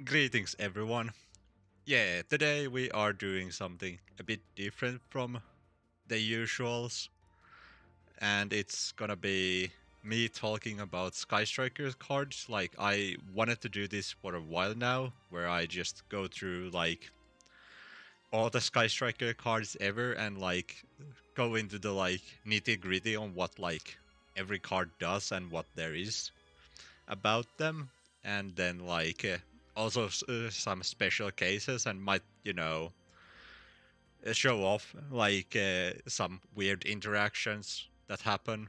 Greetings, everyone. Yeah, today we are doing something a bit different from the usuals, and it's gonna be me talking about Sky Strikers cards. Like, I wanted to do this for a while now, where I just go through like all the Sky Striker cards ever and like go into the like nitty gritty on what like every card does and what there is about them, and then like also some special cases and might show off like some weird interactions that happen.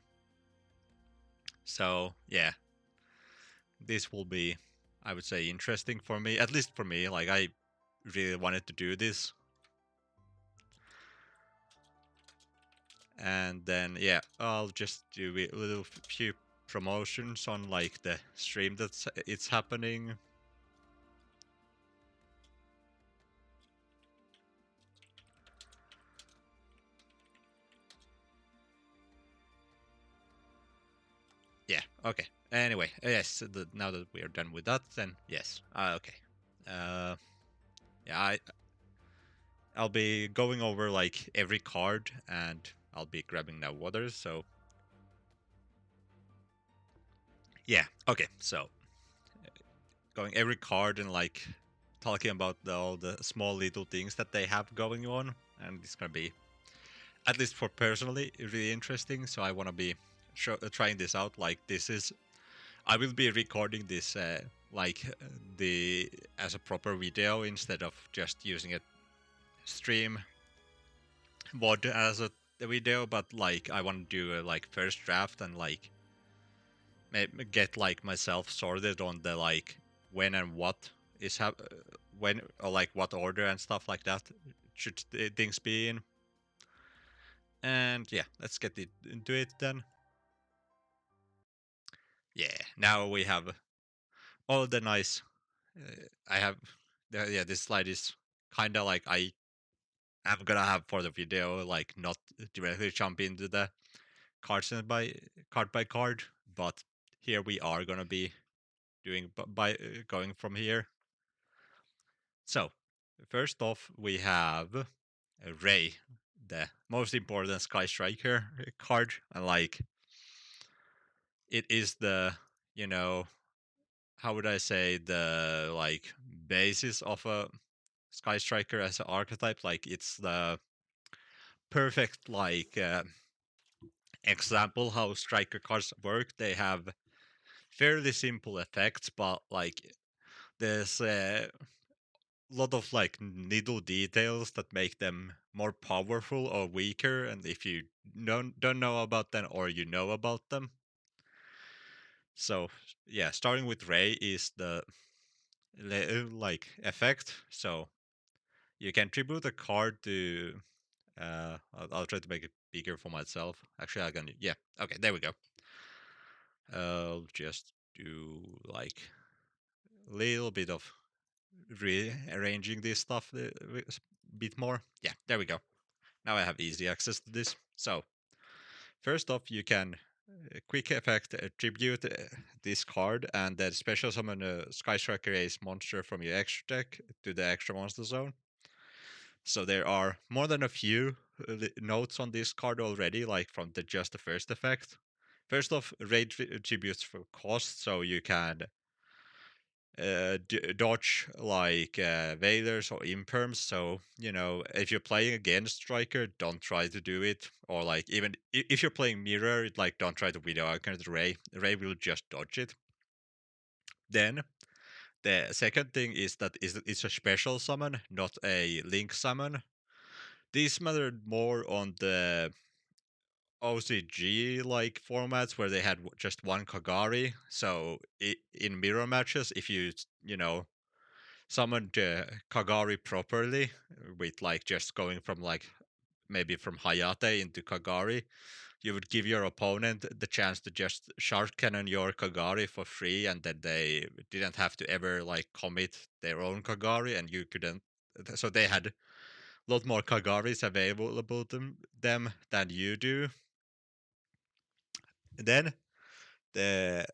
So yeah, this will be, I would say, interesting for me, at least for me. Like, I really wanted to do this, and then yeah, I'll just do a little few promotions on like the stream that's it's happening. Yeah, okay. Anyway, yes, now that we are done with that, then yes. Okay. Uh, yeah, I'll be going over like every card, and I'll be grabbing now waters. So yeah, okay. So going every card and like talking about all the small little things that they have going on, and it's gonna be, at least for personally, really interesting. So I want to be trying this out. Like, this is, I will be recording this like the as a proper video instead of just using a stream VOD as a video. But like, I want to do a like first draft and like get like myself sorted on the like when and what is when, or like what order and stuff like that should things be in. And yeah, let's get into it then. Yeah, now we have all the nice. I have, yeah. This slide is kind of like I'm gonna have for the video, like not directly jump into the cards and by card, but here we are gonna be doing by going from here. So first off, we have Ray, the most important Sky Striker card, and like it is the, you know how would I say, the like basis of a Sky Striker as an archetype. Like, it's the perfect like example how striker cards work. They have fairly simple effects, but like there's a lot of like little details that make them more powerful or weaker. And if you don't know about them, or you know about them, so yeah, starting with Ray is the like effect. So you can tribute a card to. I'll try to make it bigger for myself. Actually, I can. Yeah. Okay. There we go. I'll just do like a little bit of rearranging this stuff a bit more. Yeah. There we go. Now I have easy access to this. So first off, you can quick effect attribute this card, and then special summon a Sky Striker Ace monster from your extra deck to the extra monster zone. So there are more than a few notes on this card already, like from just the first effect. First off, raid attributes for cost, so you can dodge like Veilers or Imperms. So, if you're playing against Striker, don't try to do it. Or like, even if you're playing Mirror, like, don't try to video icon Ray. Ray will just dodge it. Then the second thing is that it's a special summon, not a link summon. These mattered more on the OCG like formats where they had just one Kagari. So in mirror matches, if you summoned Kagari properly, with like just going from like maybe from Hayate into Kagari, you would give your opponent the chance to just shark cannon your Kagari for free, and then they didn't have to ever like commit their own Kagari, and you couldn't. So they had a lot more Kagaris available to them than you do. Then the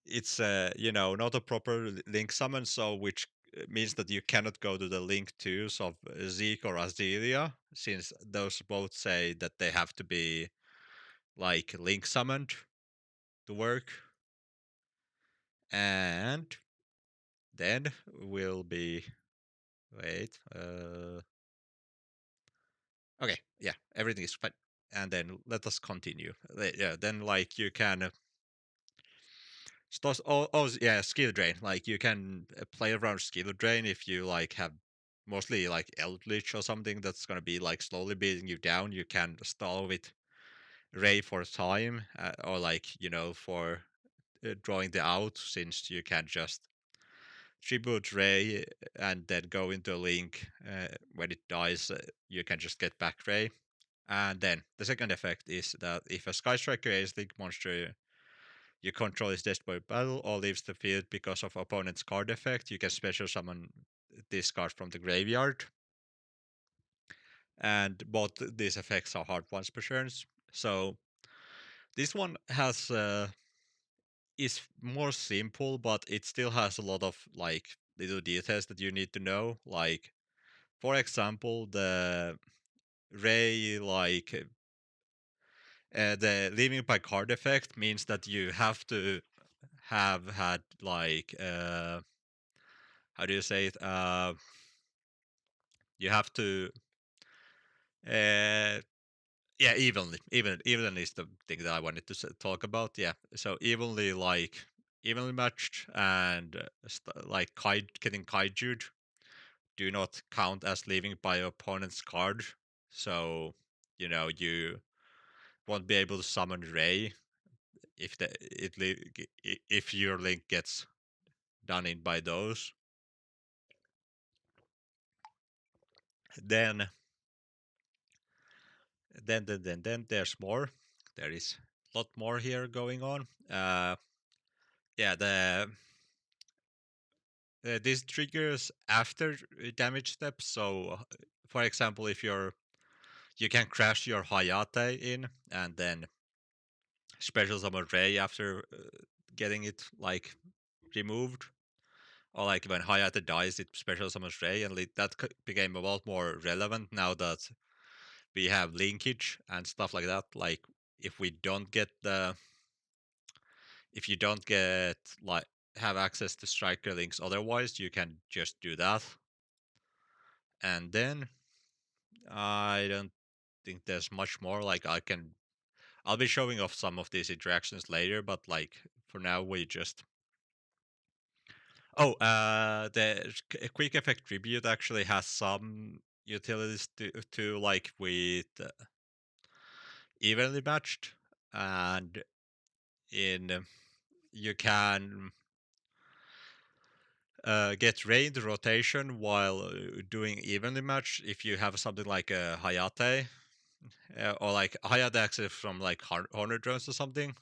it's not a proper link summon, so which means that you cannot go to the link twos of Zeke or Azealia, since those both say that they have to be like link summoned to work. And then will be wait. Okay, yeah, everything is fine. And then let us continue. Yeah, then like you can yeah, skill drain. Like you can play around skill drain if you like have mostly like Eldritch or something that's gonna be like slowly beating you down. You can stall with Ray for time, or like for drawing the out, since you can just tribute Ray and then go into a link. When it dies, you can just get back Ray. And then the second effect is that if a Sky Striker Ace Link monster you control is destroyed by battle or leaves the field because of opponent's card effect, you can special summon this card from the graveyard. And both these effects are hard ones per turn. So this one has is more simple, but it still has a lot of like little details that you need to know. Like for example, the Ray the leaving by card effect means that you have to have had like how do you say it? You have to uh, yeah, even is the thing that I wanted to talk about. Yeah, so evenly matched and like getting kaiju'd do not count as leaving by opponent's card. So you won't be able to summon Ray if if your link gets done in by those. Then then there's more. There is a lot more here going on. Yeah, this triggers after damage steps. So, for example, if you can crash your Hayate in and then special summon Ray after getting it like removed, or like when Hayate dies, it special summons Ray, and that became a lot more relevant now that we have linkage and stuff like that. Like if we don't get the if you don't get like have access to striker links otherwise, you can just do that. And then I don't think there's much more. Like I'll be showing off some of these interactions later, but like for now we just the quick effect tribute actually has some utilities to like with evenly matched, and in you can get Ray into rotation while doing evenly match if you have something like a Hayate or like Hayate access from like Horner drones or something.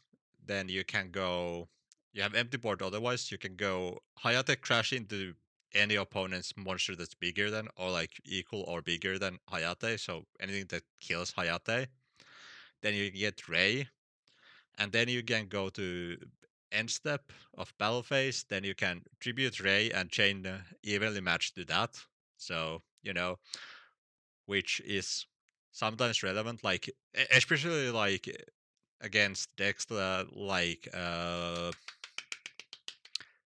Then you can go. You have empty board. Otherwise, you can go Hayate crash into any opponent's monster that's bigger than or like equal or bigger than Hayate. So anything that kills Hayate. Then you get Ray, and then you can go to end step of battle phase. Then you can tribute Ray and chain evenly match to that. So which is sometimes relevant, like especially like against decks that like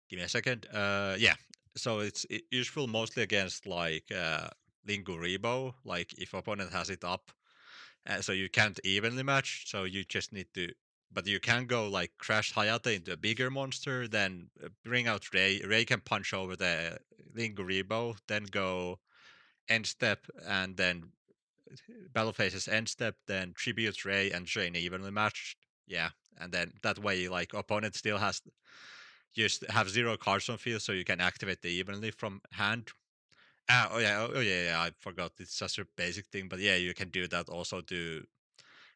give me a second. Yeah. So it's useful mostly against like Linguribo, like if opponent has it up, so you can't evenly match. So you just need to, but you can go like crash Hayate into a bigger monster, then bring out Ray. Ray can punch over the Linguribo, then go end step, and then battle phases end step, then tribute Ray and Jane evenly matched. Yeah, and then that way, like opponent still has just have zero cards on field, so you can activate the evenly from hand. Oh yeah, I forgot. It's such a basic thing, but yeah, you can do that also to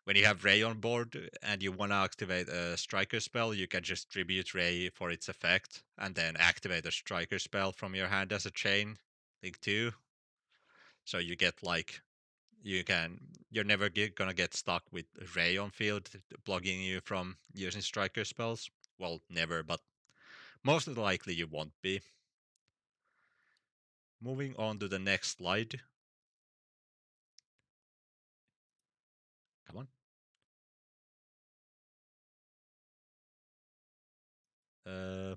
when you have Ray on board and you want to activate a striker spell, you can just tribute Ray for its effect and then activate a striker spell from your hand as a chain link 2. So you get like you can you're never gonna get stuck with Ray on field blocking you from using striker spells. Well, never, but most likely you won't be. moving on to the next slide. Come on. Uh,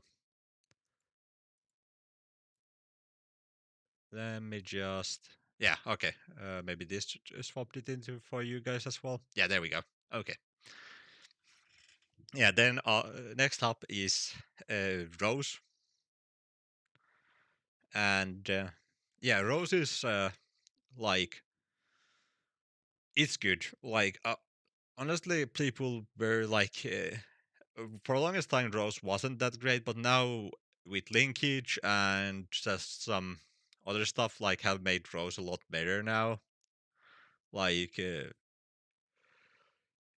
Let me just. Yeah, okay. Maybe this swapped it into for you guys as well. Yeah, there we go. Okay. Yeah, then next up is Rose. And yeah, Rose is like, it's good. Like, honestly, people were like, for the longest time, Rose wasn't that great, but now with linkage and just some other stuff, like, have made Rose a lot better now. Like,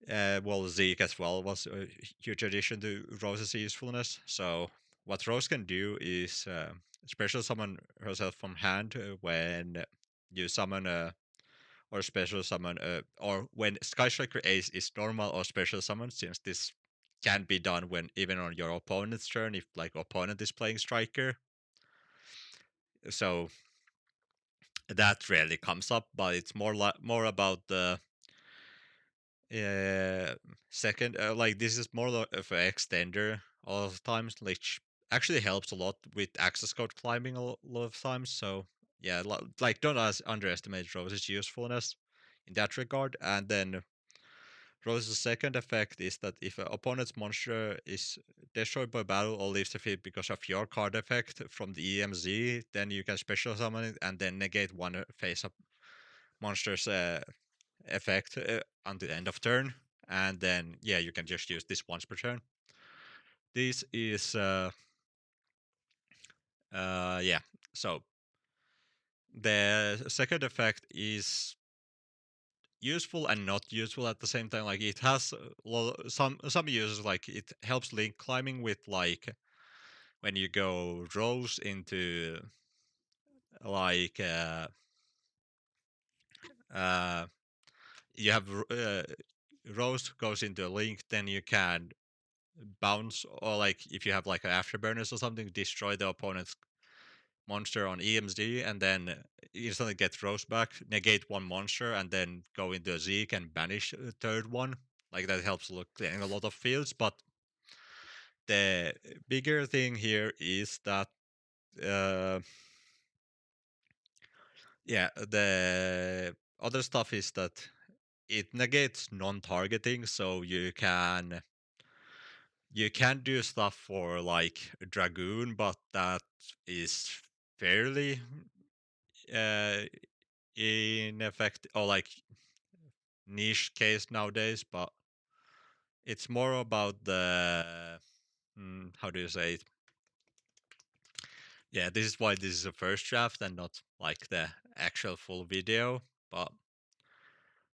well, Zeke as well was a huge addition to Rose's usefulness. So what Rose can do is special summon herself from hand when you summon a or special summon or when Sky Striker Ace is normal or special summon, since this can be done when even on your opponent's turn if like opponent is playing Striker. So that rarely comes up, but it's more about the uh, second, like this is more of an extender a lot of times, which actually helps a lot with access code climbing lot of times. So yeah, like don't underestimate Rose's usefulness in that regard. And then Rose's second effect is that if an opponent's monster is destroyed by battle or leaves the field because of your card effect from the EMZ, then you can special summon it and then negate one face-up monster's effect until the end of turn. And then, yeah, you can just use this once per turn. This is, yeah, so the second effect is useful and not useful at the same time. Like it has some uses, like it helps link climbing with like when you go Rose into like uh you have Rose goes into a link, then you can bounce or like if you have like an afterburners or something, destroy the opponent's monster on EMZ and then instantly get Rose back, negate one monster, and then go into a Zeke and banish the third one. Like that helps clearing a lot of fields. But the bigger thing here is that uh, yeah, the other stuff is that it negates non-targeting, so you can do stuff for like Dragoon, but that is fairly uh, ineffective or like niche case nowadays. But it's more about the how do you say it? Yeah, this is why this is a first draft and not like the actual full video. But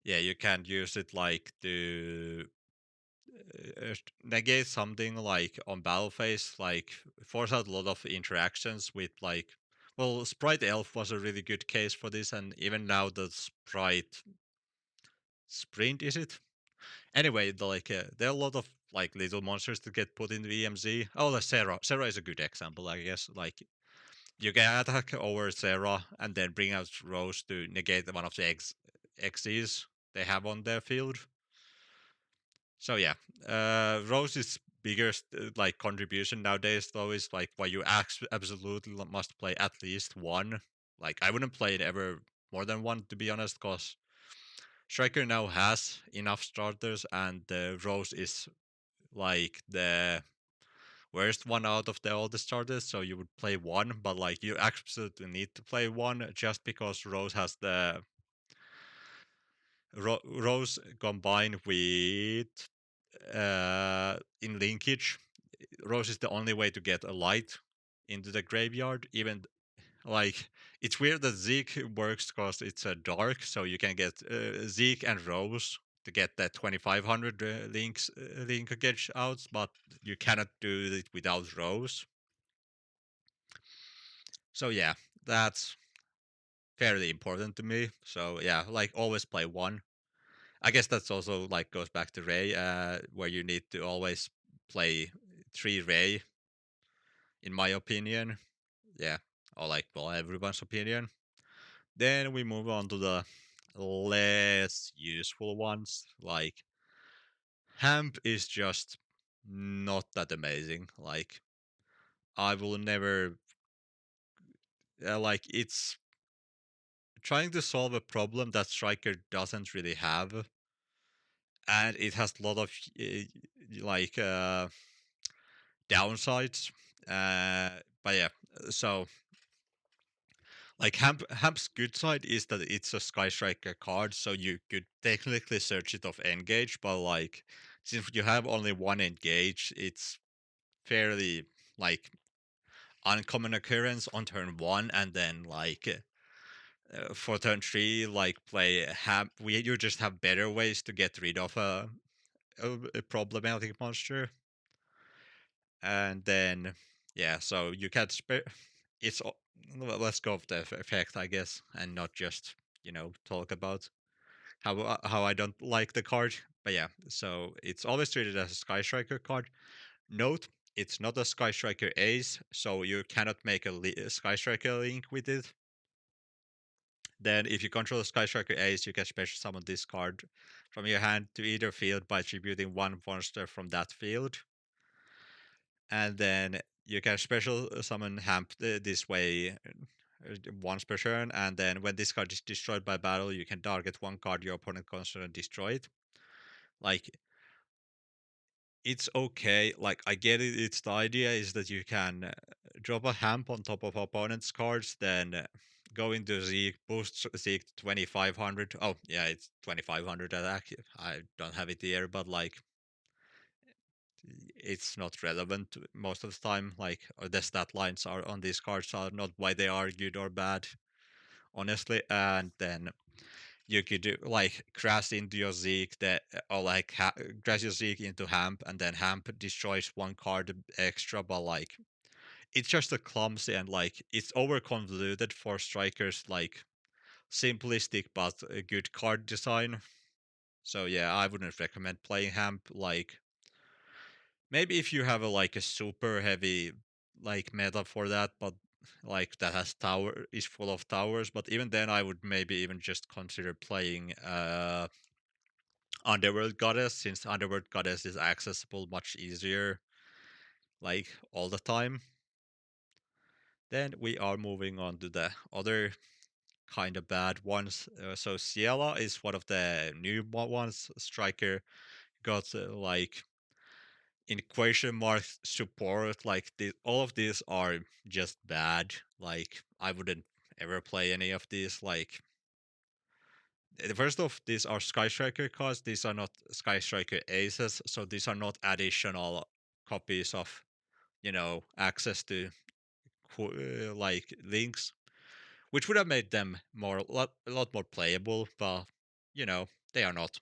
yeah, you can use it like to negate something like on battle phase, like force out a lot of interactions with like, well, Sprite Elf was a really good case for this, and even now the Sprite Sprint, is it? Anyway, there are a lot of like little monsters to get put in the EMZ. Oh, the Sarah. Sarah is a good example, I guess. Like you can attack over Sarah and then bring out Rose to negate one of the X's they have on their field. So yeah, Rose's biggest like contribution nowadays though is like why you absolutely must play at least one. Like I wouldn't play it ever more than one to be honest, because Striker now has enough starters, and Rose is like the worst one out of all the starters. So you would play one, but like you absolutely need to play one just because Rose has the Rose combined with in linkage. Rose is the only way to get a light into the graveyard. Even like it's weird that Zeke works because it's a dark, so you can get Zeke and Rose to get that 2500 linkage out, but you cannot do it without Rose. So yeah, that's fairly important to me. So yeah, like always play one. I guess that's also like goes back to Ray, where you need to always play 3 Ray, in my opinion. Yeah, or like well everyone's opinion. Then we move on to the less useful ones. Like hemp is just not that amazing. Like I will never like it's trying to solve a problem that Striker doesn't really have, and it has a lot of like downsides. But yeah, so like Hamp's good side is that it's a Sky Striker card, so you could technically search it off engage, but like since you have only one engage, it's fairly like uncommon occurrence on turn one, and then like for turn three, like play Hamp. You just have better ways to get rid of a problematic monster, and then yeah, so you can spare. It's let's go with the effect, I guess, and not just talk about how I don't like the card. But yeah, so it's always treated as a Sky Striker card. Note, it's not a Sky Striker Ace, so you cannot make a Sky Striker link with it. Then, if you control a Sky Striker Ace, you can special summon this card from your hand to either field by attributing one monster from that field. And then you can special summon Hamp this way once per turn. And then when this card is destroyed by battle, you can target one card your opponent controls and destroy it. Like it's okay. Like I get it. It's the idea is that you can drop a Hamp on top of opponent's cards, then go into Zeke, boost Zeke to 2500. Oh yeah, it's 2500 attack. I don't have it here, but like it's not relevant most of the time. Like the stat lines are on these cards are not why they are good or bad, honestly. And then you could do, like crash into your Zeke that or like crash your Zeke into Hamp, and then Hamp destroys one card extra, but like it's just a clumsy and like it's over convoluted for strikers like simplistic but a good card design. So yeah, I wouldn't recommend playing Hamp. Like maybe if you have a like a super heavy like meta for that, but like that has tower is full of towers. But even then, I would maybe even just consider playing Underworld Goddess, since Underworld Goddess is accessible much easier, like all the time. Then we are moving on to the other kind of bad ones. So Ciela is one of the new ones. Striker got like in question mark support. Like all of these are just bad. Like I wouldn't ever play any of these. Like the first of these are Sky Striker cards. These are not Sky Striker aces, so these are not additional copies of access to like links, which would have made them a lot more playable, but they are not.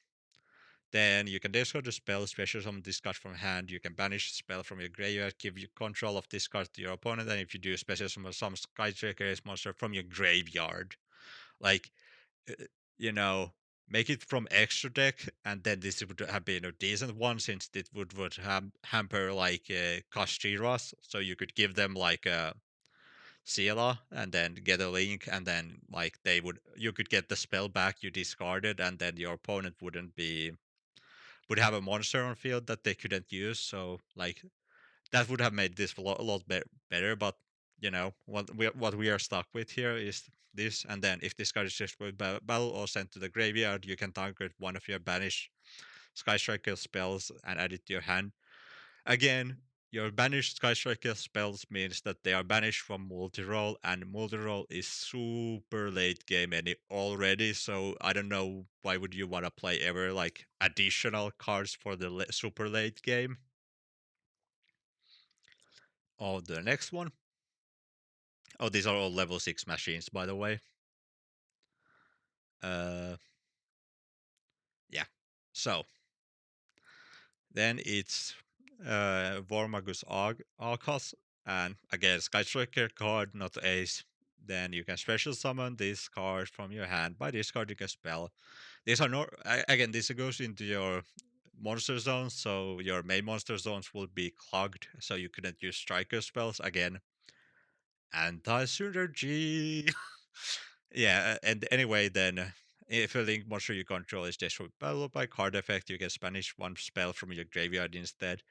Then you can discard the spell, special summon this card from hand. You can banish the spell from your graveyard, give you control of this card to your opponent, and if you do, special summon some Skytracker monster from your graveyard. Like, uh, you know, make it from extra deck, and then this would have been a decent one since it would hamper like Kashiras, so you could give them like a Ciela and then get a link, and then like you could get the spell back you discarded, and then your opponent would have a monster on field that they couldn't use. So like that would have made this a lot better. But what we are stuck with here is this. And then if this card is just with battle or sent to the graveyard, you can target one of your banished Sky Striker spells and add it to your hand. Again, your banished Sky Striker spells means that they are banished from multi-roll, and multi-roll is super late game already. So I don't know why would you want to play ever like additional cards for the super late game. Oh, the next one. Oh, these are all level 6 machines, by the way. Uh, yeah. So then it's Vormagus Arcos, and again, Sky Striker card, not ace. Then you can special summon this card from your hand by discarding a spell. These are not again. This goes into your monster zones, so your main monster zones will be clogged, so you couldn't use striker spells again. Anti-synergy. Yeah, and anyway, then if a link monster you control is destroyed by card effect, you can banish one spell from your graveyard instead.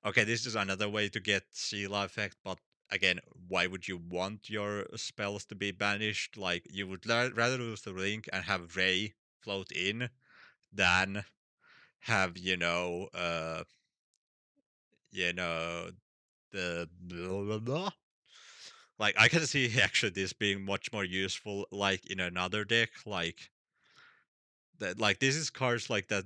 Okay, this is another way to get Sela effect, but again, why would you want your spells to be banished? Like, you would rather lose the link and have Ray float in than have, you know, the blah, blah, blah. Like, I can see actually this being much more useful, like, in another deck, like, that like this is cards like that.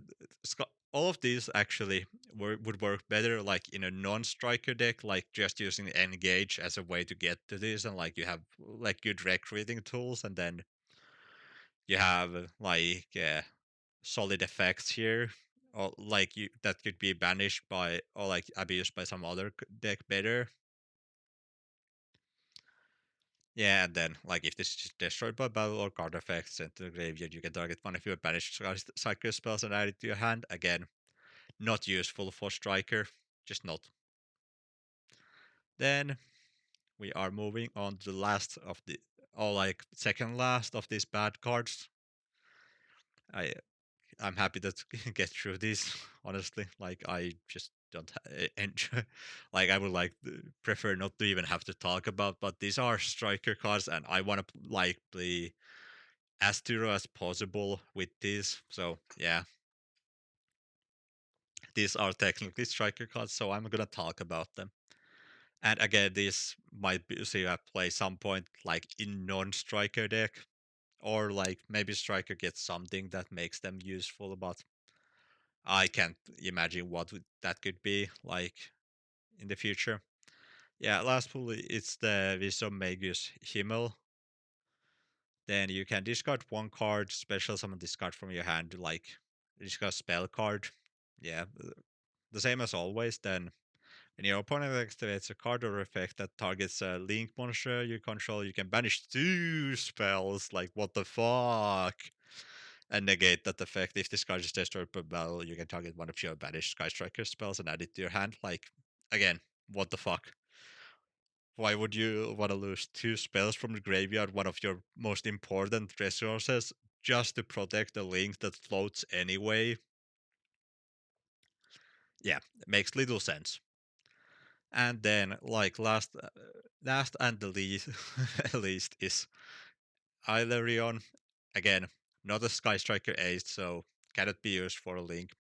All of these actually would work better like in a non-striker deck, like just using engage as a way to get to this, and like you have like good recruiting tools, and then you have solid effects here, or like you that could be banished by or like abused by some other deck better. Yeah, and then like if this is destroyed by battle or card effects sent to the graveyard, you can target one of your banished cycle spells and add it to your hand. Again, not useful for striker, just not. Then we are moving on to the last of the, or like second last of these bad cards. I I'm happy to get through these. Honestly, like I just don't enjoy. Like I would prefer not to even have to talk about. But these are striker cards, and I want to like be as thorough as possible with these. So yeah, these are technically striker cards, so I'm gonna talk about them. And again, this might be see at play some point like in non-striker deck, or like maybe striker gets something that makes them useful, but I can't imagine what that could be like in the future. Yeah, lastly, it's the Wisdom Magus Himmel. Then you can discard one card, special summon this card from your hand, like discard spell card. Yeah, the same as always. Then when your opponent activates a card or effect that targets a link monster you control, you can banish two spells. Like, what the fuck? And negate that effect. If this card is destroyed by battle, you can target one of your banished Sky Striker spells and add it to your hand. Like, again, what the fuck? Why would you want to lose two spells from the graveyard, one of your most important resources, just to protect a link that floats anyway? Yeah, it makes little sense. And then, like last and the least, least is Eilerion. Again, not a Sky Striker ace, so cannot be used for a link.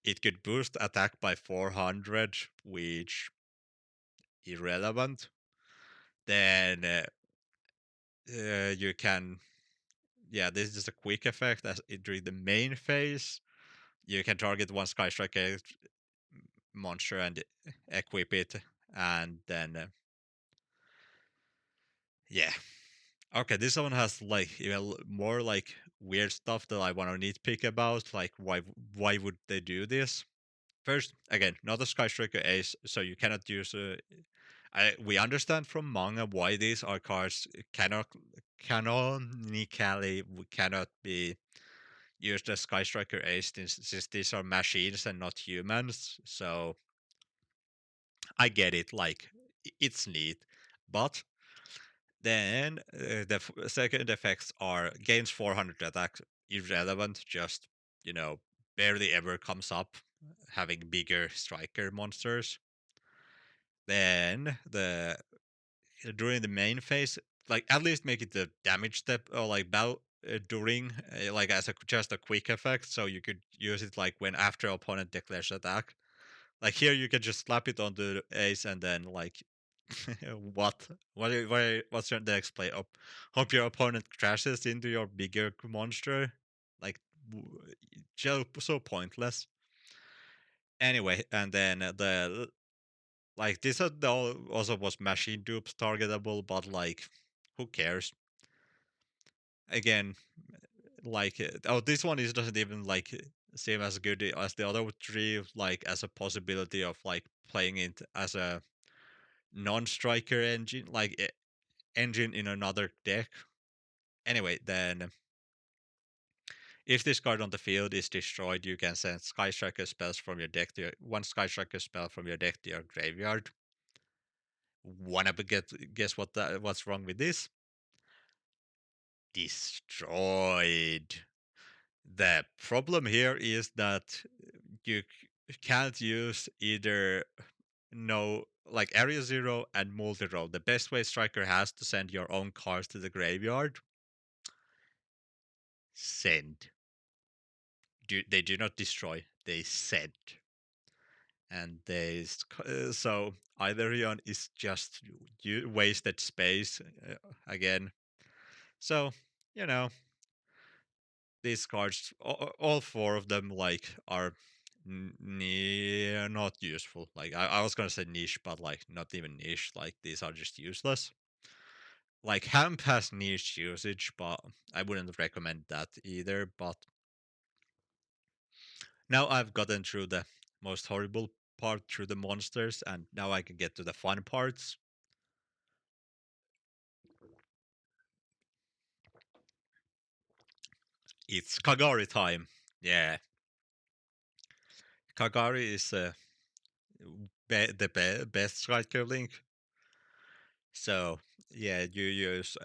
It could boost attack by 400, which irrelevant. Then you can, yeah, this is a quick effect as during the main phase. You can target one Sky Striker monster and equip it, and then yeah. Okay, this one has like even more like weird stuff that I want to nitpick about. Like, why would they do this? First, again, not a Sky Striker ace, so you cannot use. We understand from manga why these are cards cannot canonically cannot be used as Sky Striker ace since these are machines and not humans. So I get it. Like, it's neat, but then the second effects are gains 400 attack, irrelevant, just, you know, barely ever comes up, having bigger striker monsters. Then the during the main phase, like at least make it the damage step or like battle during like as a just a quick effect, so you could use it like when after opponent declares attack. Like here, you can just slap it on the ace and then like what? What's your next play? Hope your opponent crashes into your bigger monster. Like, so pointless. Anyway, and then the like this also was machine dupes targetable, but like, who cares? Again, like oh, this one is doesn't even like seem as good as the other three. Like as a possibility of like playing it as a non-striker engine, like engine in another deck. Anyway, then if this card on the field is destroyed, you can send Sky Striker spells from your deck to one Sky Striker spell from your deck to your graveyard, Wanna guess what's wrong with this? Destroyed. The problem here is that you can't use either no like area zero and multi-roll. The best way striker has to send your own cards to the graveyard. Send. They do not destroy. They send. And so either Ion is just wasted space again. So you know these cards, all four of them, like are not useful. Like I was gonna say niche, but like not even niche. Like these are just useless. Like hemp has niche usage, but I wouldn't recommend that either. But now I've gotten through the most horrible part through the monsters, and now I can get to the fun parts. It's Kagari time. Yeah, Kagari is best striker link. So yeah, you use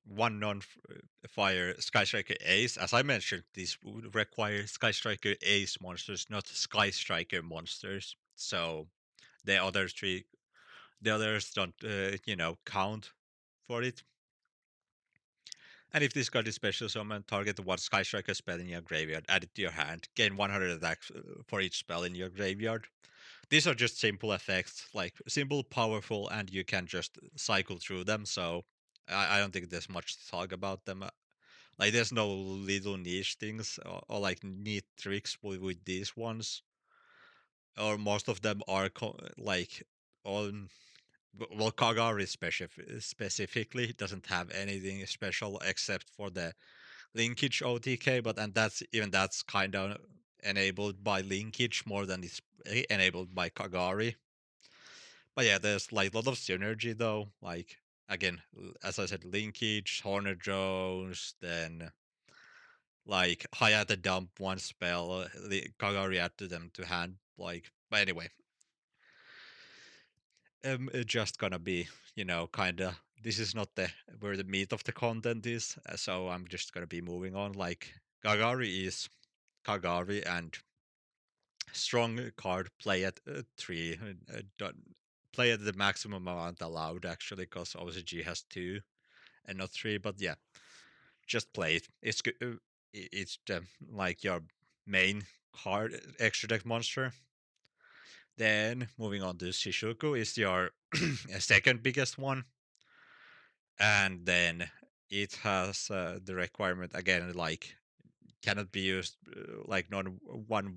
one non-fire Sky Striker Ace. As I mentioned, these would require Sky Striker Ace monsters, not Sky Striker monsters. So the other three, the others don't, count for it. And if this card is special summon, target one Sky Striker spell in your graveyard, add it to your hand, gain 100 attack for each spell in your graveyard. These are just simple effects, like simple, powerful, and you can just cycle through them. So I don't think there's much to talk about them. Like there's no little niche things or like neat tricks with these ones, or most of them are like on. Well, Kagari specifically doesn't have anything special except for the linkage OTK, but and that's kind of enabled by linkage more than it's enabled by Kagari. But yeah, there's like a lot of synergy though. Like again, as I said, linkage, Horner Jones, then like Hayate dump one spell, Kagari add to them to hand. Like, but anyway, it's just gonna be kind of. This is not the where the meat of the content is, so I'm just gonna be moving on. Like Kagari is Kagari, and strong card play at 3. Play at the maximum amount allowed, actually, because OCG has 2 and not 3. But yeah, just play it. It's good. It's like your main card, extra deck monster. Then moving on to Shishuku is your second biggest one. And then it has the requirement again, like cannot be used like non one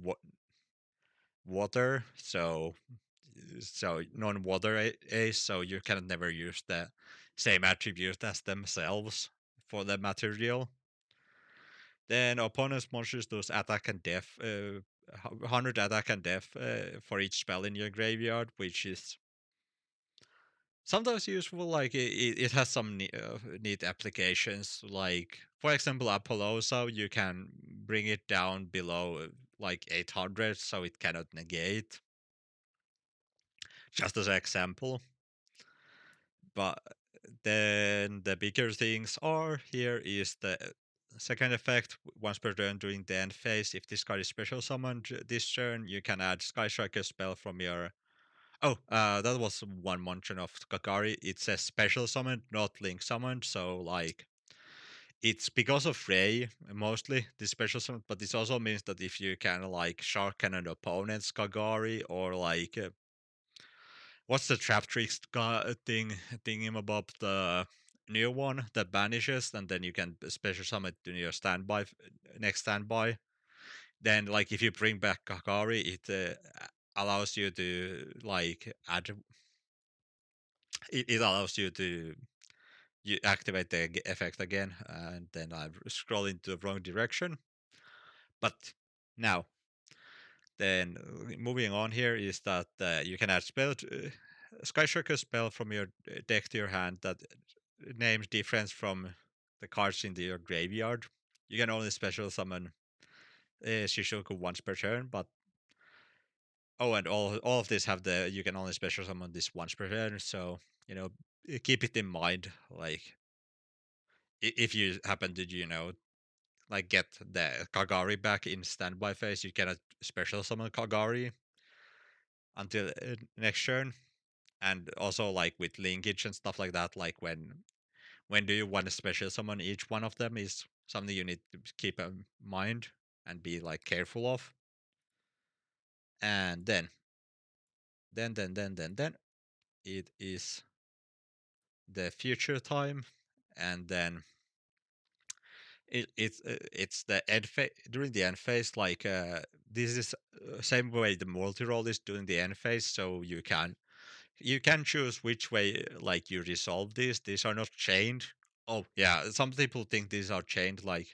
water, so non-water ace, so you can never use the same attribute as themselves for the material. Then opponent's monsters does attack and death, 100 attack and death for each spell in your graveyard, which is sometimes useful. Like it has some neat applications. Like for example, Apollosa, you can bring it down below like 800, so it cannot negate. Just as an example. But then the bigger things are here is the second effect. Once per turn during the end phase, if this card is special summoned this turn, you can add Sky Striker spell from your. Oh, that was one mention of Kakari. It's a special summon, not link summoned. So like, it's because of Ray mostly the special summon, but this also means that if you can like shark cannon opponent's Kagari or like what's the trap tricks thing him about the new one that banishes, and then you can special summon to your standby next standby. Then like if you bring back Kakari, it allows you to like add. It allows you to activate the effect again, and then I'm scrolling to the wrong direction. But now, then moving on here is that you can add Sky Striker spell from your deck to your hand that names difference from the cards in your graveyard. You can only special summon Shishoku once per turn, but Oh, and all of this have the you can only special summon this once per turn, so you know keep it in mind. Like if you happen to like get the Kagari back in standby phase, you cannot special summon Kagari until next turn. And also like with linkage and stuff like that, like when do you want to special summon each one of them is something you need to keep in mind and be like careful of. And then it is the future time, and then it's the end phase during the end phase. Like this is same way the multi roll is during the end phase, so you can choose which way like you resolve these. These are not chained. Oh yeah, some people think these are chained. Like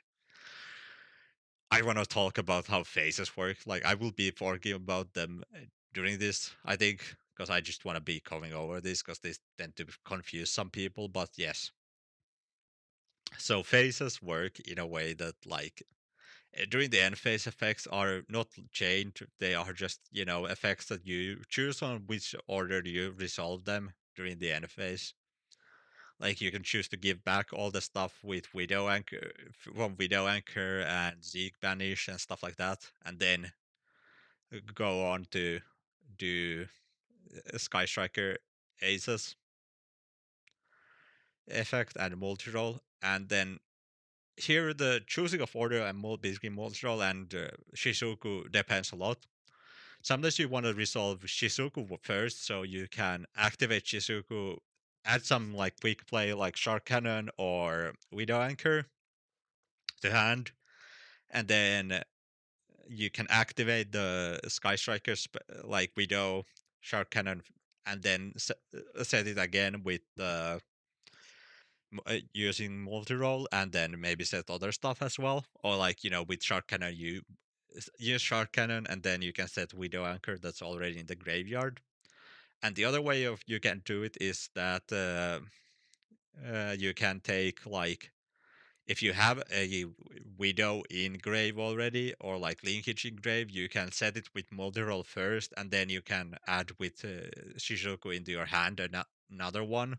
I want to talk about how phases work. Like I will be talking about them during this. I think because I just want to be going over this because they tend to confuse some people. But yes, so phases work in a way that like during the end phase effects are not chained. They are just effects that you choose on which order you resolve them during the end phase. Like you can choose to give back all the stuff with Widow Anchor from Widow Anchor and Zeke Banish and stuff like that, and then go on to do Sky Striker Aces effect and multi roll, and then here the choosing of order and basically multi roll and Shizuku depends a lot. Sometimes you want to resolve Shizuku first, so you can activate Shizuku, add some like quick play like Shark Cannon or Widow Anchor to hand, and then you can activate the Sky Strikers like Widow, Shark Cannon, and then set it again with the using multi roll, and then maybe set other stuff as well. Or like with Shark Cannon, you use Shark Cannon, and then you can set Widow Anchor that's already in the graveyard. And the other way of you can do it is that you can take like if you have a Widow in grave already or like linkage in grave, you can set it with multi-roll first, and then you can add with Shizuku into your hand another one,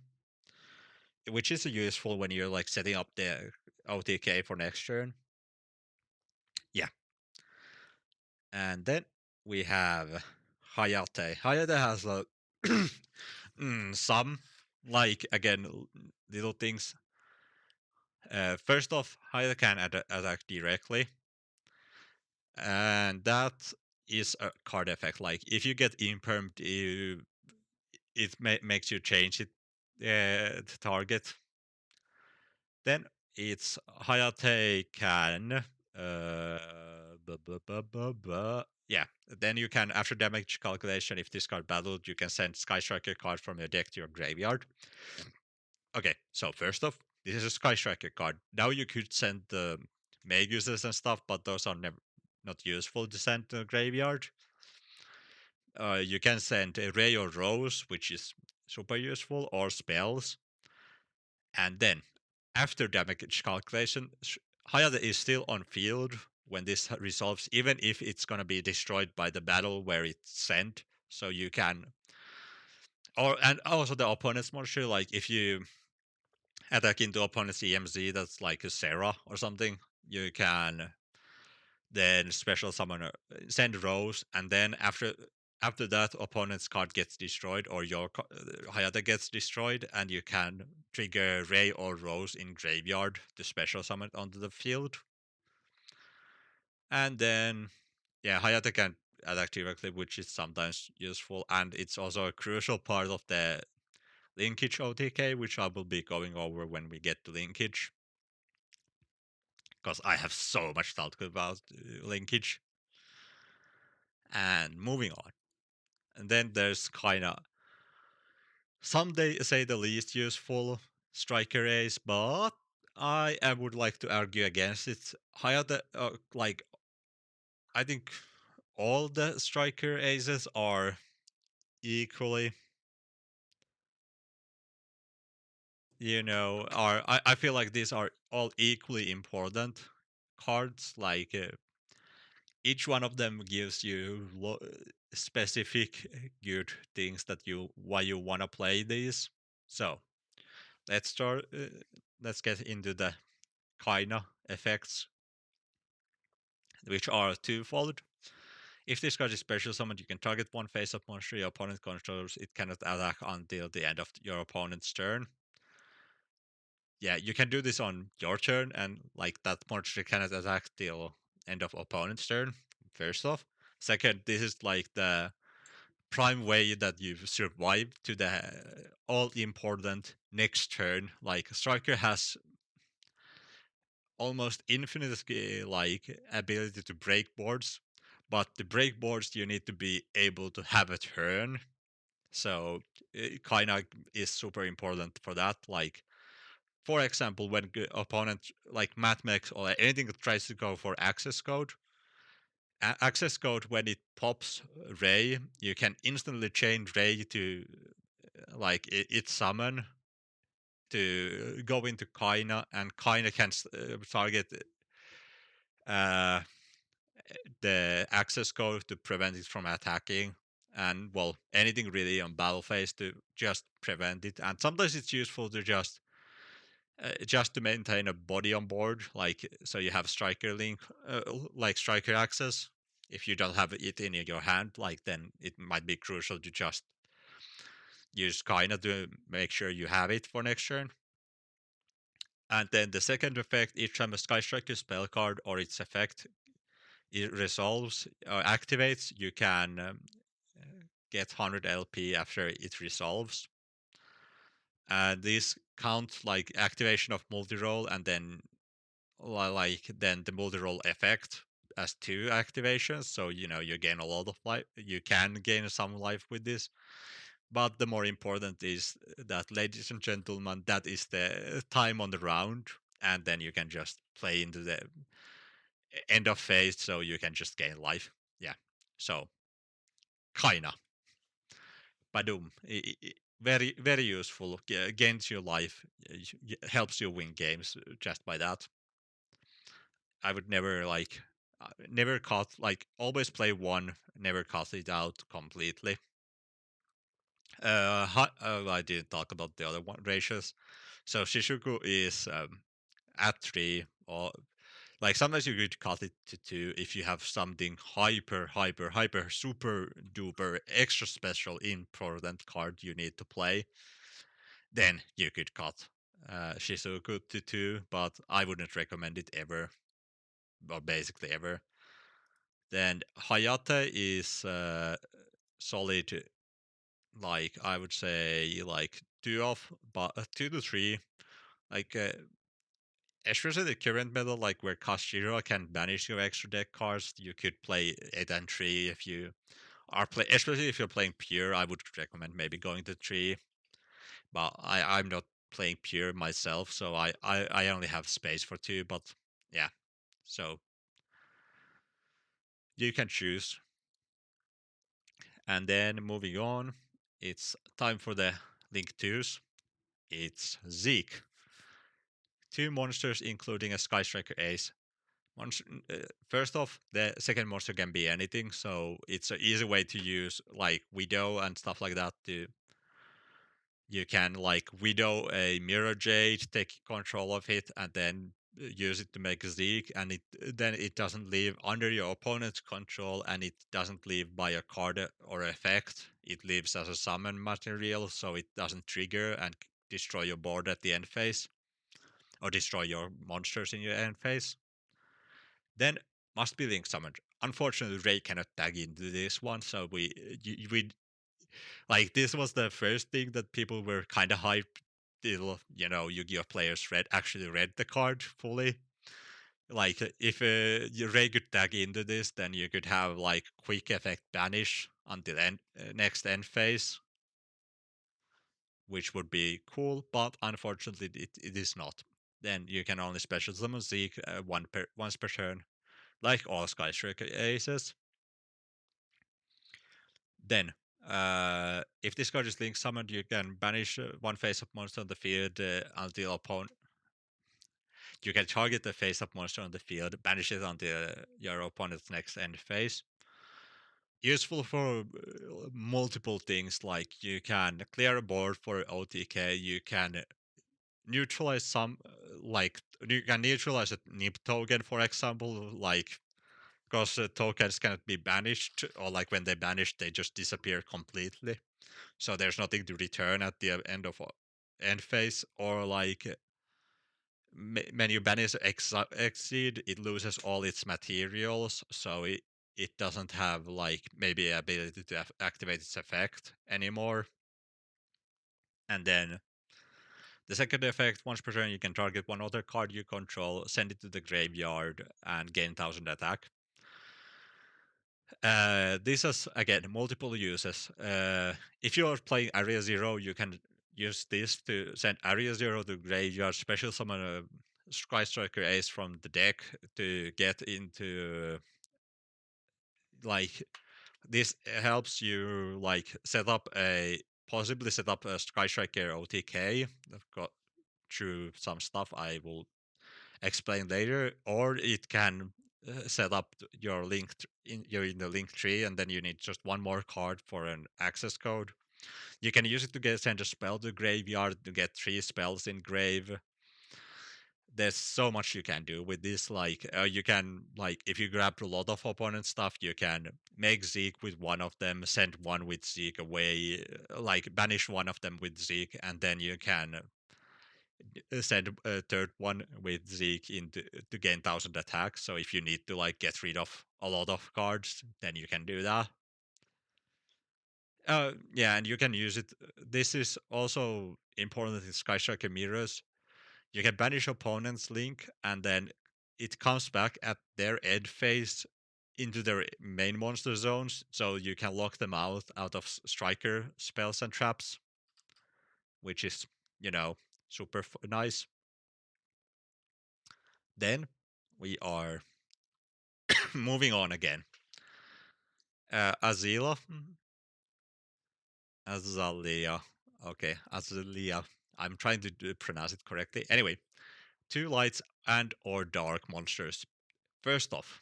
which is useful when you're like setting up the OTK for next turn. Yeah, and then we have Hayate. Hayate has a some like again little things. First off, Hayate can attack directly, and that is a card effect. Like if you get impermed, makes you change it the target. Then it's Hayate can yeah. Then you can after damage calculation, if this card battled, you can send Sky Striker card from your deck to your graveyard. Okay, so first off, this is a Sky Striker card. Now you could send the Maguses and stuff, but those are never not useful to send to the graveyard. You can send a Ray or Rose, which is super useful, or spells. And then, after damage calculation, Hayate is still on field when this resolves, even if it's going to be destroyed by the battle where it's sent. So you can, and also the opponent's monster, like if you attack into opponent's EMZ that's like a Sarah or something, you can then special summon send Rose, and then after that opponent's card gets destroyed or your Hayate gets destroyed, and you can trigger Ray or Rose in graveyard to special summon onto the field. And then yeah, Hayate can attack directly, which is sometimes useful, and it's also a crucial part of the linkage OTK, which I will be going over when we get to linkage, because I have so much to talk about linkage. And moving on. And then there's kind of some they say the least useful striker ace, but I would like to argue against it. Hayate, like I think all the striker aces are equally, I feel like these are all equally important cards. Like each one of them gives you specific good things that you why you want to play these. So let's start. Let's get into the kinda effects, which are twofold. If this card is special summoned, you can target one face-up monster your opponent controls. It cannot attack until the end of your opponent's turn. Yeah, you can do this on your turn, and like that monster cannot attack till end of opponent's turn. First off, second, this is like the prime way that you survive to the all important next turn. Like Striker has almost infinite like ability to break boards, but the break boards you need to be able to have a turn. So it kind of is super important for that. Like for example, when opponent like Mathmex or anything that tries to go for access code, access code when it pops Ray, you can instantly change Ray to like its summon to go into Kaina, and Kaina can target uh, the access code to prevent it from attacking. And well, anything really on battle phase to just prevent it. And sometimes it's useful to just to maintain a body on board, like so you have striker link, like striker access. If you don't have it in your hand, like then it might be crucial to just use Kaina to make sure you have it for next turn. And then the second effect, each time a Sky Striker spell card or its effect it resolves or activates, you can get 100 LP after it resolves. And these count like activation of multi-roll and then like then the multi-roll effect as two activations. So you gain a lot of life. You can gain some life with this. But the more important is that, ladies and gentlemen, that is the time on the round, and then you can just play into the end of phase, so you can just gain life. Yeah. So kinda. Badum. Very very useful. Gains your life. Helps you win games just by that. I would never never cut like always play one, never cut it out completely. I didn't talk about the other one ratios. So Shishuku is at 3, or like sometimes you could cut it to 2 if you have something hyper super duper extra special important card you need to play. Then you could cut Shizuku to 2, but I wouldn't recommend it ever, or basically ever. Then Hayate is solid, like I would say like 2 off, but 2 to 3. Like especially the current meta, like where Kashira can banish your extra deck cards, you could play 8 and 3 if you are play. Especially if you're playing pure, I would recommend maybe going to 3. But I'm not playing pure myself, so I only have space for 2. But yeah, so you can choose. And then moving on, it's time for the Link 2s. It's Zeke. 2 monsters, including a Sky Striker Ace. First off, the second monster can be anything, so it's an easy way to use like Widow and stuff like that. You can like Widow a Mirror Jade, take control of it, and then use it to make Zeke, and it doesn't live under your opponent's control, and it doesn't live by a card or effect. It lives as a summon material, so it doesn't trigger and destroy your board at the end phase, or destroy your monsters in your end phase. Then must be link summoned. Unfortunately, Ray cannot tag into this one, so we like this was the first thing that people were kind of hyped till Yu-Gi-Oh players actually read the card fully. Like if Ray could tag into this, then you could have like quick effect banish until next end phase, which would be cool. But unfortunately, it is not. Then you can only special summon Zeke once per turn, like all Sky Striker aces. Then, if this card is link summoned, you can banish one face-up monster on the field until opponent. You can target the face-up monster on the field, banish it until your opponent's next end phase. useful for multiple things. Like you can clear a board for OTK, you can neutralize some, like you can neutralize a NIP token, for example, like because tokens cannot be banished, or like when they banish, they just disappear completely. So there's nothing to return at the end of end phase, or like when you banish exceed, it loses all its materials, so it doesn't have like maybe ability to activate its effect anymore. And then the second effect, once per turn, you can target one other card you control, send it to the graveyard, and gain 1000 attack. This has again multiple uses. If you are playing Area Zero, you can use this to send Area Zero to graveyard, special summon a Sky Striker Ace from the deck to get into like this helps you like possibly set up a Sky Striker OTK. I've got through some stuff I will explain later, or it can set up your you're in the link tree, and then you need just one more card for an access code. You can use it to get send a spell to graveyard to get 3 spells in grave. There's so much you can do with this. Like you can like if you grab a lot of opponent stuff, you can make Zeke with one of them, send one with Zeke away, like banish one of them with Zeke, and then you can send a third one with Zeke into to gain 1000 attacks. So if you need to like get rid of a lot of cards, then you can do that. Yeah, and you can use it. This is also important in Sky Striker mirrors. You can banish opponent's link, and then it comes back at their end phase into their main monster zones, so you can lock them out of striker spells and traps, which is you know super nice. Then we are moving on again. Azila, Azalia. Okay, Azalia. I'm trying to pronounce it correctly. Anyway, 2 lights and or dark monsters. First off,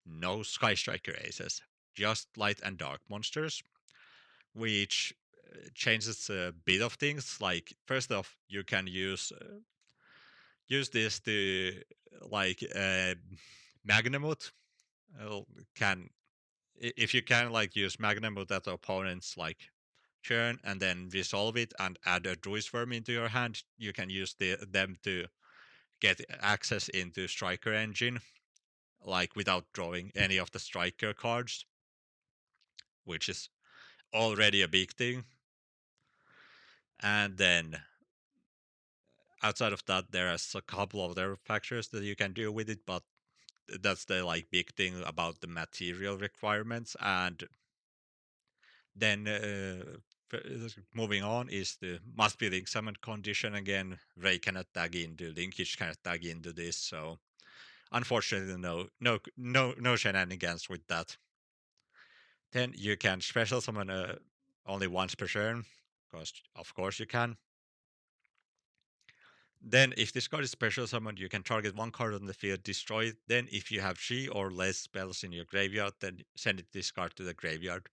no Sky Striker aces, just light and dark monsters, which changes a bit of things. Like first off, you can use this to like Magnamut. Can if you can like use Magnamut at the opponent's like turn and then resolve it and add a Druid Worm into your hand, you can use them to get access into Striker Engine, like without drawing any of the Striker cards, which is already a big thing. And then outside of that, there's a couple of other factors that you can do with it, but that's the like big thing about the material requirements. And then moving on is the must be link summon condition again. Ray cannot tag into linkage, cannot tag into this, so unfortunately no shenanigans with that. Then you can special summon only once per turn, because of course you can. Then, if this card is special summoned, you can target one card on the field, destroy it. Then, if you have 3 or less spells in your graveyard, then send this card to the graveyard.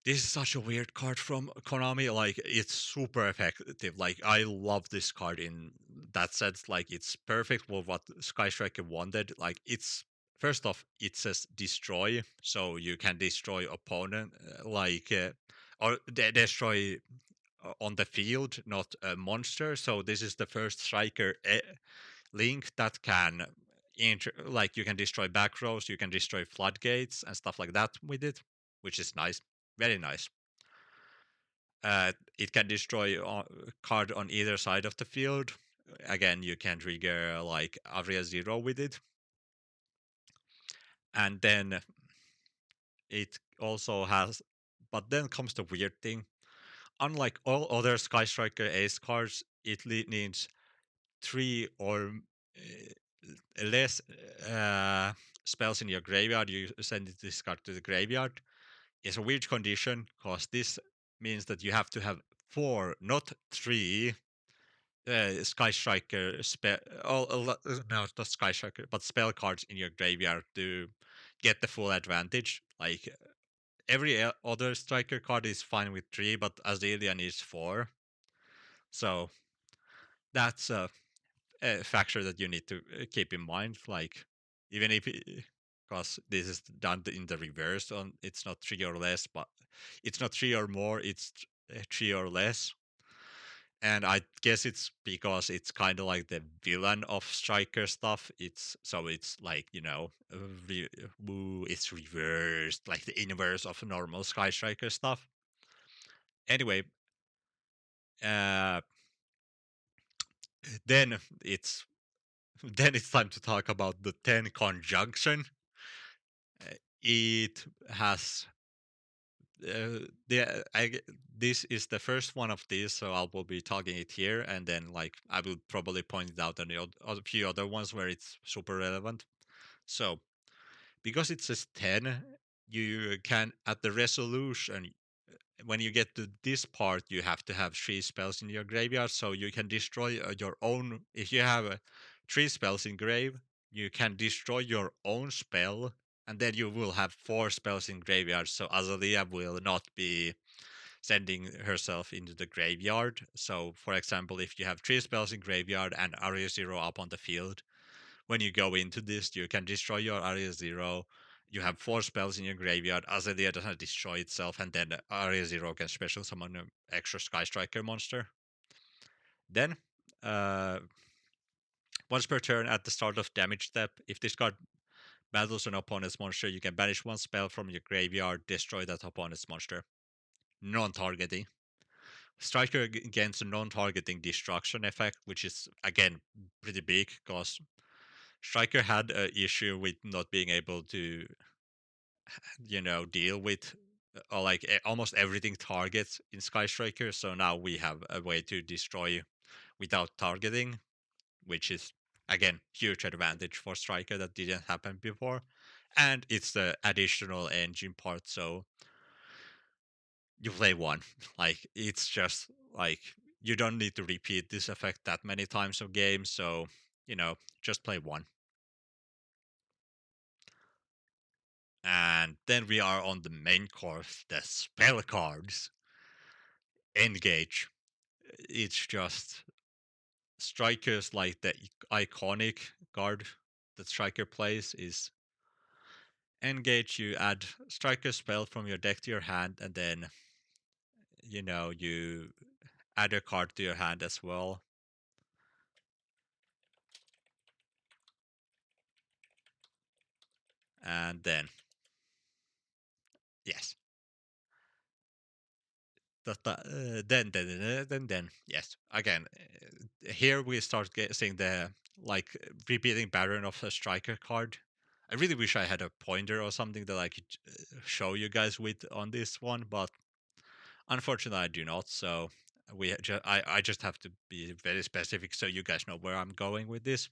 This is such a weird card from Konami. Like, it's super effective. Like, I love this card in that sense. Like, it's perfect for what Sky Striker wanted. Like, it's first off, it says destroy, so you can destroy opponent, or destroy on the field, not a monster. So this is the first striker link that can like you can destroy back rows, you can destroy floodgates and stuff like that with it, which is nice, very nice. It can destroy a card on either side of the field. Again, you can trigger like Area Zero with it, and then it also has. But then comes the weird thing. Unlike all other Sky Striker Ace cards, it needs 3 or less spells in your graveyard. You send this card to the graveyard. It's a weird condition because this means that you have to have 4, not 3, Sky Striker spell. Oh, no, not Sky Striker, but spell cards in your graveyard to get the full advantage. Like every other striker card is fine with 3, but Azalea needs 4. So that's a factor that you need to keep in mind. Like even if because this is done in the reverse, on it's not 3 or less, but it's not 3 or more, it's 3 or less. And I guess it's because it's kind of like the villain of striker stuff. It's like it's reversed, like the inverse of normal sky striker stuff. Anyway, uh, then it's then it's time to talk about the 10 conjunction. It has this is the first one of these, so I will be talking it here, and then like I will probably point it out on a few other ones where it's super relevant. So because it says 10, you can at the resolution when you get to this part, you have to have 3 spells in your graveyard, so you can destroy your own. If you have 3 spells in grave, you can destroy your own spell, and then you will have 4 spells in graveyard. So Azalea will not be sending herself into the graveyard. So, for example, if you have 3 spells in graveyard and Area Zero up on the field, when you go into this, you can destroy your Area Zero. You have 4 spells in your graveyard. Azalea doesn't destroy itself, and then Area Zero can special summon an extra Sky Striker monster. Then, uh, once per turn at the start of damage step, if this card battles an opponent's monster, you can banish 1 spell from your graveyard, destroy that opponent's monster. Non-targeting. Striker gains a non-targeting destruction effect, which is again pretty big because Striker had an issue with not being able to, deal with like almost everything targets in Sky Striker. So now we have a way to destroy without targeting, which is again huge advantage for Striker that didn't happen before. And it's the additional engine part, so you play one. Like it's just like you don't need to repeat this effect that many times a game, so just play one. And then we are on the main course, the spell cards. Engage. It's just strikers like the iconic card that striker plays is engage. You add striker spell from your deck to your hand, and then you add a card to your hand as well. And then yes. Then yes, again, here we start seeing the like repeating pattern of a striker card. I really wish I had a pointer or something that I could show you guys with on this one, but unfortunately I do not. So I just have to be very specific so you guys know where I'm going with this.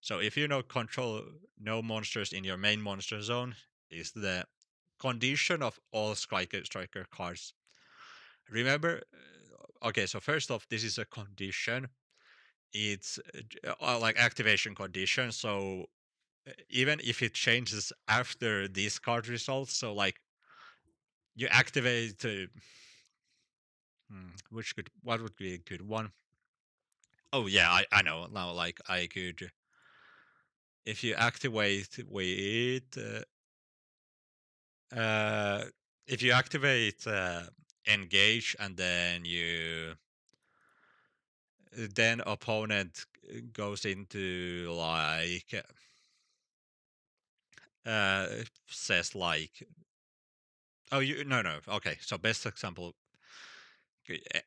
So if you control no monsters in your main monster zone is the condition of all striker cards. Remember, okay, so first off, this is a condition. It's like activation condition. So even if it changes after these card results, so like you activate, what would be a good one? Oh yeah, I know now. Like I could, if you activate with, uh, if you activate engage and then opponent goes into like uh says like, oh, you no okay, so best example,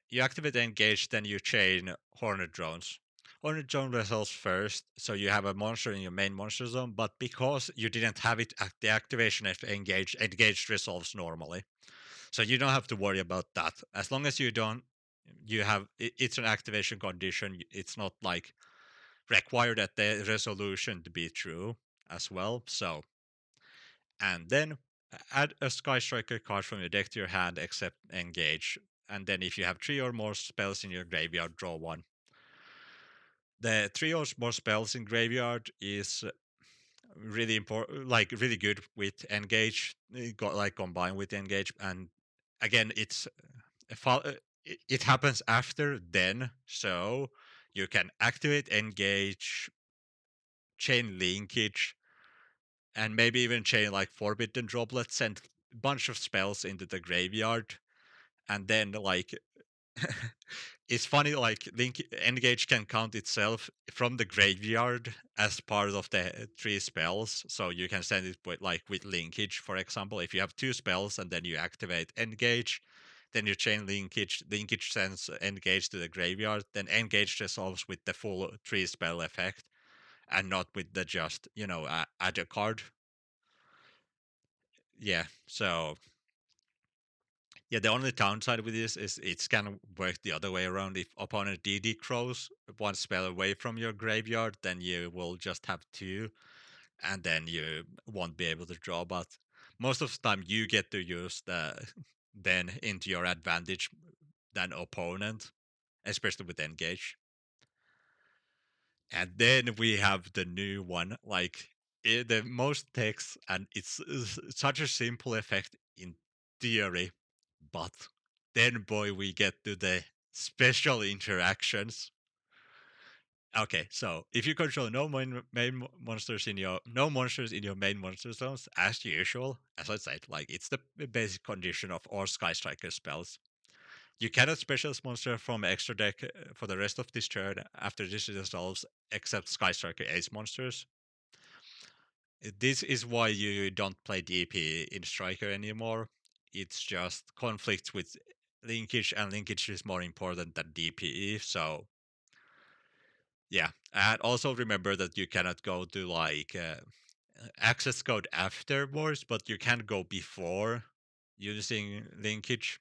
you activate engage, then you chain hornet drones. Hornet drone results first, so you have a monster in your main monster zone, but because you didn't have it at the activation of engaged resolves normally, so you don't have to worry about that as long as you don't you have it's an activation condition. It's not like required at the resolution to be true as well. So, and then add a Sky Striker card from your deck to your hand, except engage. And then if you have 3 or more spells in your graveyard, draw one. The 3 or more spells in graveyard is really important, like really good with engage, got like combined with engage, and again, it happens after then, so you can activate engage, chain linkage, and maybe even chain like forbidden droplets, send a bunch of spells into the graveyard, and then like it's funny, like link engage can count itself from the graveyard as part of the three spells, so you can send it with like with linkage. For example, if you have two spells and then you activate engage, then you chain linkage sends engage to the graveyard, then engage resolves with the full three spell effect and not with the just add a card. Yeah, so yeah, the only downside with this is it's gonna work the other way around. If opponent DD crows one spell away from your graveyard, then you will just have two, and then you won't be able to draw. But most of the time, you get to use the then into your advantage than opponent, especially with engage. And then we have the new one, like the most text, and it's such a simple effect in theory, but then boy, we get to the special interactions. Okay, so if you control monsters in your no monsters in your main monster zones, as usual, as I said, like it's the basic condition of all Sky Striker spells. You cannot special monster from extra deck for the rest of this turn after this resolves, except Sky Striker Ace monsters. This is why you don't play DP in Striker anymore. It's just conflicts with linkage, and linkage is more important than DPE. So yeah, and also remember that you cannot go to like access code afterwards, but you can go before using linkage.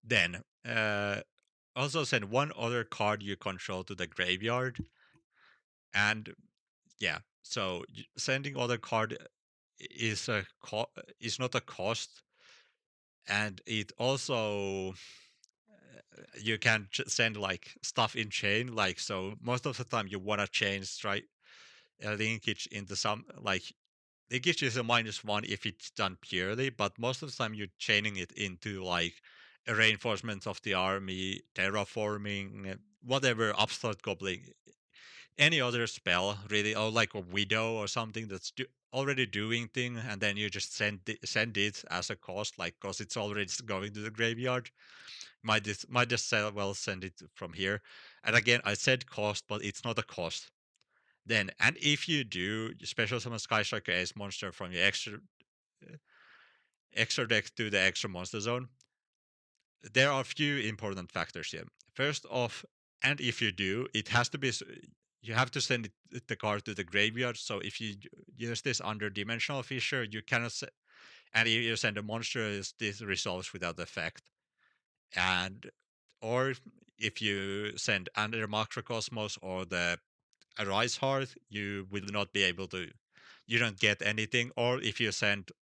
Then also send one other card you control to the graveyard, and yeah, so sending other card is not a cost, and it also you can send like stuff in chain, like so most of the time you want to change strike linkage into some like linkage is a -1 if it's done purely, but most of the time you're chaining it into like a reinforcement of the army, terraforming, whatever, upstart goblin, any other spell really, or like a widow or something that's already doing thing, and then you just send it as a cost, like because it's already going to the graveyard. Might just say, well, send it from here. And again, I said cost, but it's not a cost. Then, and if you do special summon Sky Striker Ace monster from your extra deck to the extra monster zone, there are a few important factors here. First off, and if you do, it has to be you have to send the card to the graveyard. So if you use this under Dimensional Fissure, you cannot and if you send a monster, this resolves without effect. And or if you send under Macrocosmos or the Arise Hearth, you will not be able to. You don't get anything. Or if you send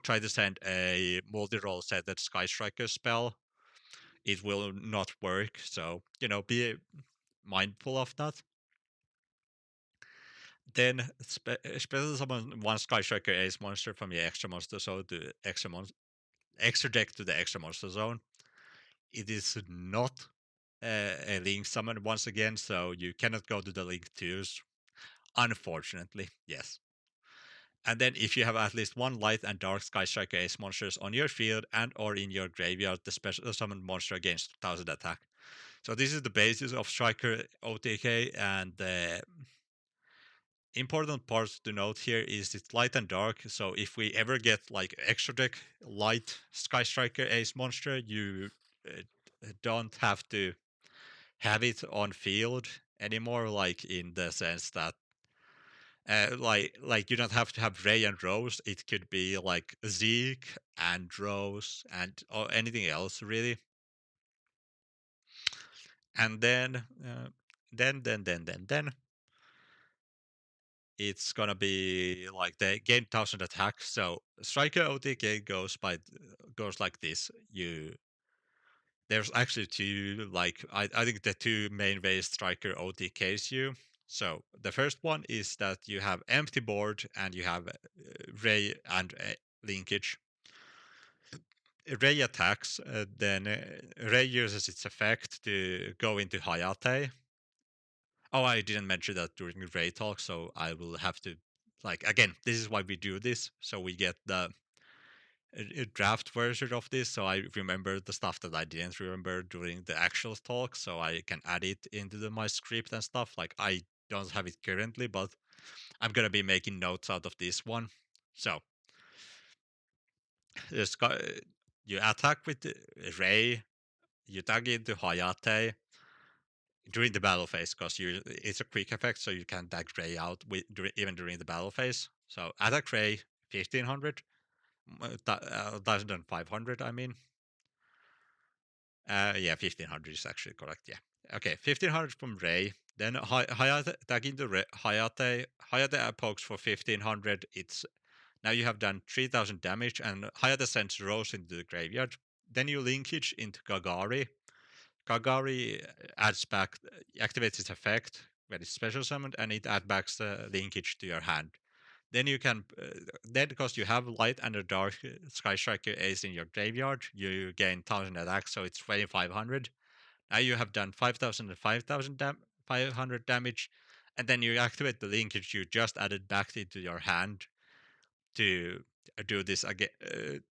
try to send a multi-role set that Sky Striker spell, it will not work. So be mindful of that. Then special summon one Sky Striker Ace monster from your extra monster zone to extra deck to the extra monster zone. It is not a link summon once again, so you cannot go to the link twos. Unfortunately, yes. And then if you have at least one light and dark Sky Striker Ace monsters on your field and or in your graveyard, the special summon monster gains 1000 attack. So this is the basis of Striker OTK, and the important part to note here is it's light and dark. So if we ever get like extra deck light Sky Striker Ace monster, you don't have to have it on field anymore, like in the sense that like you don't have to have Ray and Rose. It could be like Zeke and Rose and or anything else really. And then it's gonna be like the gain 1000 attack. So Striker OTK goes like this. There's actually two, like I think the two main ways Striker OTKs you. So the first one is that you have empty board and you have ray and linkage. Ray attacks, then Ray uses its effect to go into Hayate. Oh, I didn't mention that during the Ray talk, so I will have to, like, again, this is why we do this, so we get the draft version of this, so I remember the stuff that I didn't remember during the actual talk, so I can add it into my script and stuff. Like, I don't have it currently, but I'm gonna be making notes out of this one. So, this guy, you attack with the Ray, you tag into Hayate during the battle phase, because it's a quick effect, so you can tag Ray out even during the battle phase. So attack Ray 1500, 1500. I mean, yeah, 1500 is actually correct. Yeah, okay, 1500 from Ray. Then Hayate tag into Hayate. Hayate pokes for 1500. It's now you have done 3000 damage, and Hayate sends Rose into the graveyard. Then you linkage into Kagari. Kagari adds back, activates its effect when it's special summoned, and it adds back the linkage to your hand. Then you can, then because you have light and a dark Sky Striker Ace in your graveyard, you gain 1000 attack, so it's 2500. Now you have done 5000 and 500 damage, and then you activate the linkage you just added back into your hand to do this again,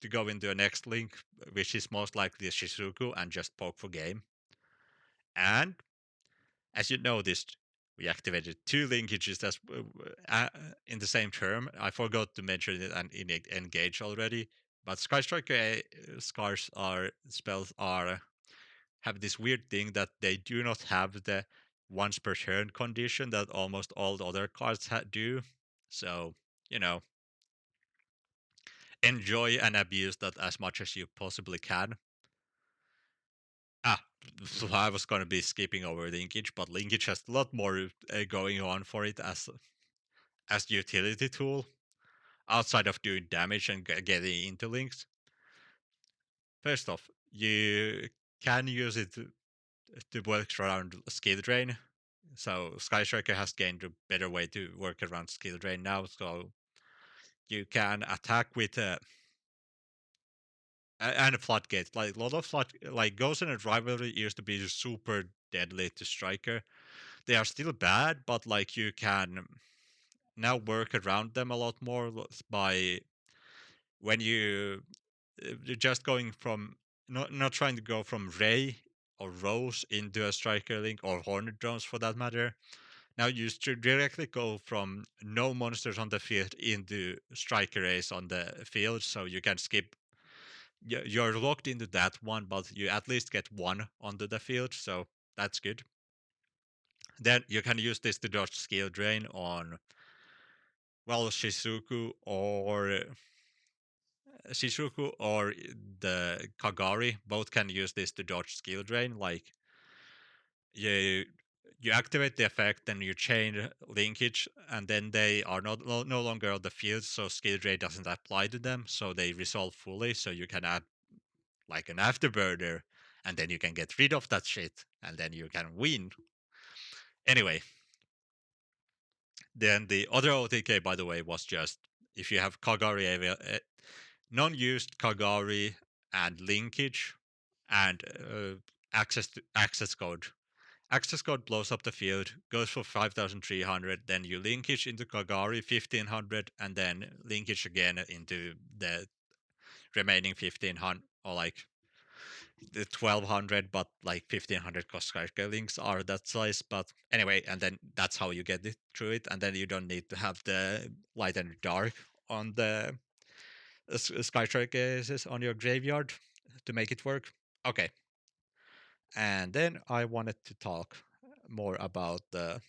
to go into a next link, which is most likely a Shizuku, and just poke for game. And as you noticed, we activated two linkages that's in the same term. I forgot to mention it and in engage already. But Sky Striker scars are spells are have this weird thing that they do not have the once per turn condition that almost all the other cards do. So, you know, enjoy and abuse that as much as you possibly can. Ah, so I was going to be skipping over linkage, but linkage has a lot more going on for it as utility tool outside of doing damage and getting into links. First off, you can use it to work around skill drain. So Sky Striker has gained a better way to work around skill drain now. So you can attack with and a floodgate. Like a lot of like Ghost and Rivalry used to be super deadly to Striker. They are still bad, but like you can now work around them a lot more by when you're just going from not trying to go from Ray or Rose into a Striker Link or Hornet Drones for that matter. Now you directly go from no monsters on the field into Striker Ace on the field, so you can skip. You're locked into that one, but you at least get one onto the field, so that's good. Then you can use this to dodge skill drain on, well, Shizuku or the Kagari. Both can use this to dodge skill drain. Like you you activate the effect, then you chain linkage, and then they are no longer on the field, so skill drain doesn't apply to them, so they resolve fully. So you can add like an afterburner, and then you can get rid of that shit, and then you can win. Anyway, then the other OTK, by the way, was just if you have Kagari, non-used Kagari and linkage and access code. Access code blows up the field, goes for 5,300, then you linkage into Kagari 1,500, and then linkage again into the remaining 1,500, or like the 1,200, but like 1,500 cost links are that size. But anyway, and then that's how you get it through it, and then you don't need to have the light and dark on the Skystrike cases on your graveyard to make it work. Okay, and then I wanted to talk more about the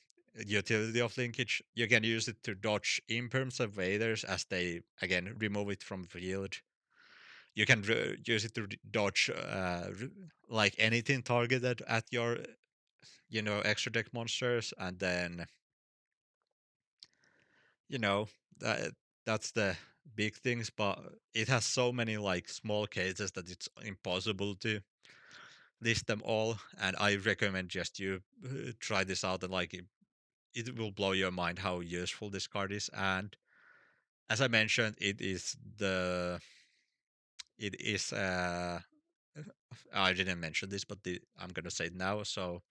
utility of linkage. You can use it to dodge imperms of invaders as they again remove it from field. You can use it to dodge like anything targeted at your extra deck monsters, and then you know that that's the big things. But it has so many like small cases that it's impossible to list them all, and I recommend just you try this out and like it will blow your mind how useful this card is. And as I mentioned, it is I didn't mention this, but I'm gonna say it now. So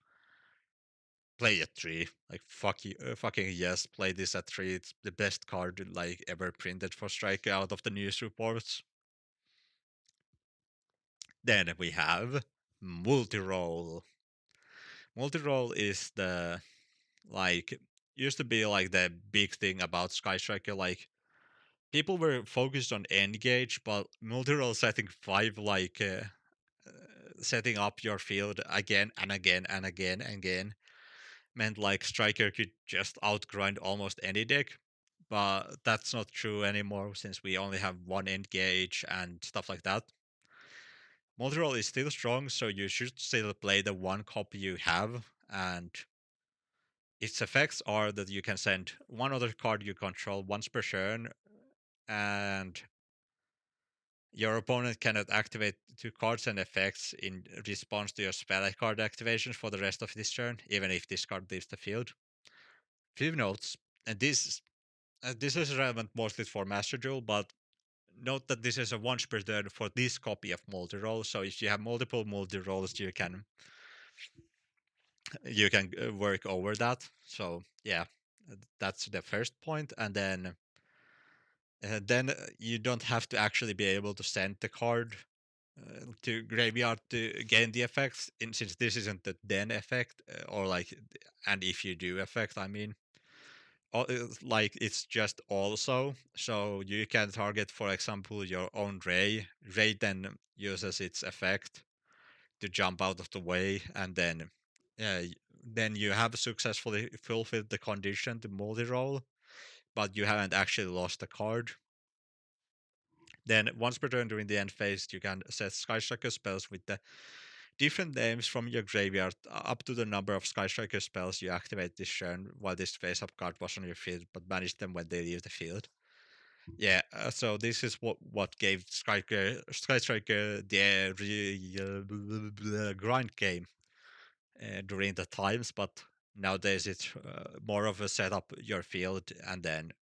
play at 3. Like fuck you, fucking yes, play this at 3. It's the best card like ever printed for Striker out of the news reports. Then we have multi-roll. Multi-roll is the like used to be like the big thing about Sky Striker. Like people were focused on engage, but multi-roll setting 5 setting up your field again and again and again and again meant like Striker could just outgrind almost any deck. But that's not true anymore since we only have one engage and stuff like that. Multi-roll is still strong, so you should still play the one copy you have, and its effects are that you can send one other card you control once per turn, and your opponent cannot activate 2 cards and effects in response to your spell card activations for the rest of this turn, even if this card leaves the field. Few notes, and this is relevant mostly for Master Duel, but note that this is a once per turn for this copy of multi-roll. So if you have multiple multi-rolls, you can work over that. So yeah, that's the first point, and then you don't have to actually be able to send the card to graveyard to gain the effects. Since this isn't the then effect, or like, and if you do effect, I mean, like it's just also, so you can target, for example, your own ray. Ray then uses its effect to jump out of the way, and uh, then you have successfully fulfilled the condition to multi-roll, but you haven't actually lost the card. Then once per turn during the end phase, you can set Sky Striker spells with the different names from your graveyard up to the number of Sky Striker spells you activate this turn while this face-up card was on your field, but banish them when they leave the field. Yeah, so this is what gave Sky Striker the grind game during the times, but nowadays it's more of a setup your field, and then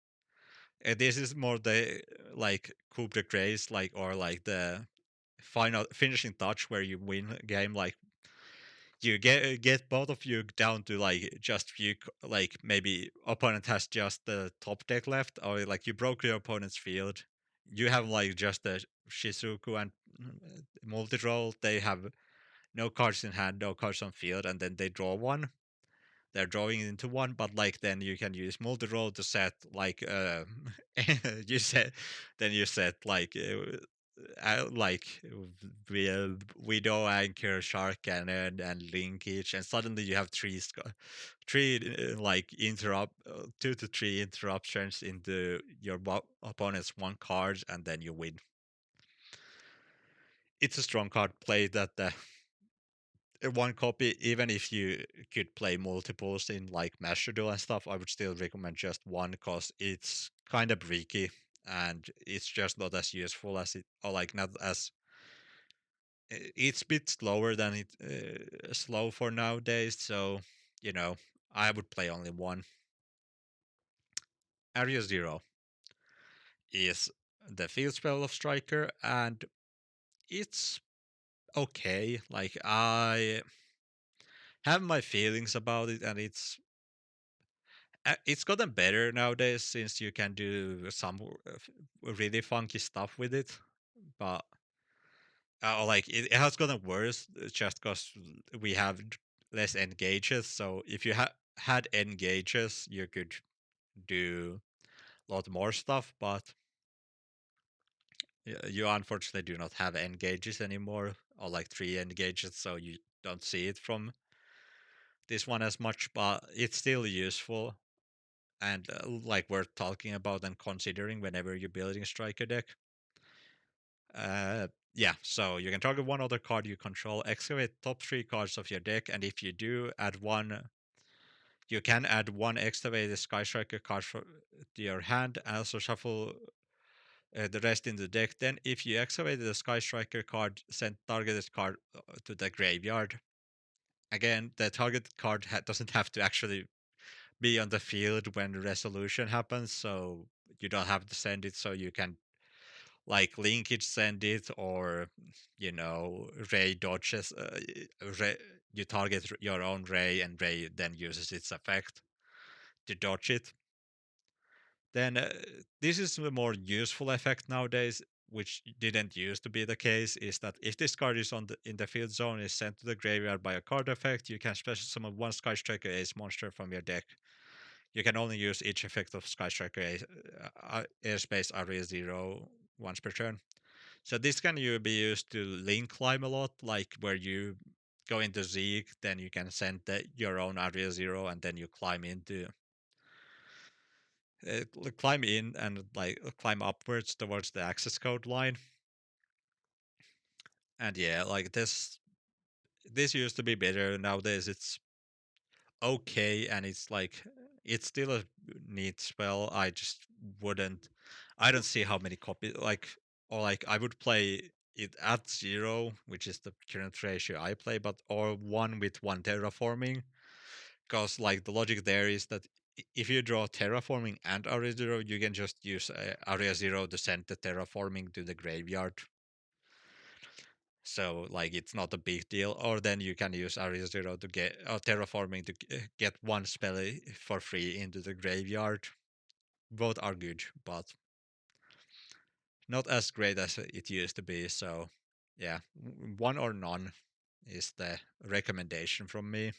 this is more the like coup de grace, like, or like the final finishing touch where you win a game. Like you get both of you down to like just few, like maybe opponent has just the top deck left, or like you broke your opponent's field. You have like just the Shizuku and multi-roll. They have no cards in hand, no cards on field, and then they draw one. They're drawing into one, but like then you can use multi-roll to set like you set then you set like widow anchor, shark cannon, and linkage, and suddenly you have three like interrupt 2 to 3 interruptions into your opponent's one card, and then you win. It's a strong card play that one copy, even if you could play multiples in like Master Duel and stuff, I would still recommend just one because it's kind of bricky and it's just not as useful as it, or like not as it's a bit slower than it slow for nowadays. So you know, I would play only one. Area Zero is the field spell of Striker, and it's okay. Like I have my feelings about it, and it's gotten better nowadays since you can do some really funky stuff with it, but like it has gotten worse just because we have less engages. So if you had engages, you could do a lot more stuff, but you unfortunately do not have engages anymore, or like 3 engages, so you don't see it from this one as much, but it's still useful and like worth talking about and considering whenever you're building a striker deck. Yeah, so you can target one other card you control, excavate top 3 cards of your deck, and if you do, add one. You can add one excavated Sky Striker card to your hand, and also shuffle the rest in the deck. Then, if you excavated a Sky Striker card, send targeted card to the graveyard. Again, the target card doesn't have to actually be on the field when the resolution happens, so you don't have to send it, so you can like link it, send it, or ray dodges. Ray, you target your own ray, and ray then uses its effect to dodge it. Then this is a more useful effect nowadays, which didn't used to be the case. Is that if this card is in the field zone, is sent to the graveyard by a card effect, you can special summon one Sky Striker Ace monster from your deck. You can only use each effect of Sky Striker Ace, Airspace Area 0 once per turn. So this can you be used to link climb a lot, like where you go into Zeke, then you can send your own Area 0, and then you climb in and like climb upwards towards the access code line. And yeah, like this used to be better. Nowadays it's okay, and it's still a neat spell. I just wouldn't. I don't see how many copies I would play it at 0, which is the current ratio I play, but or 1 with 1 terraforming, because like the logic there is that if you draw terraforming and area 0, you can just use area 0 to send the terraforming to the graveyard. So like it's not a big deal. Or then you can use area 0 to get terraforming to get one spell for free into the graveyard. Both are good, but not as great as it used to be. So yeah, one or none is the recommendation from me.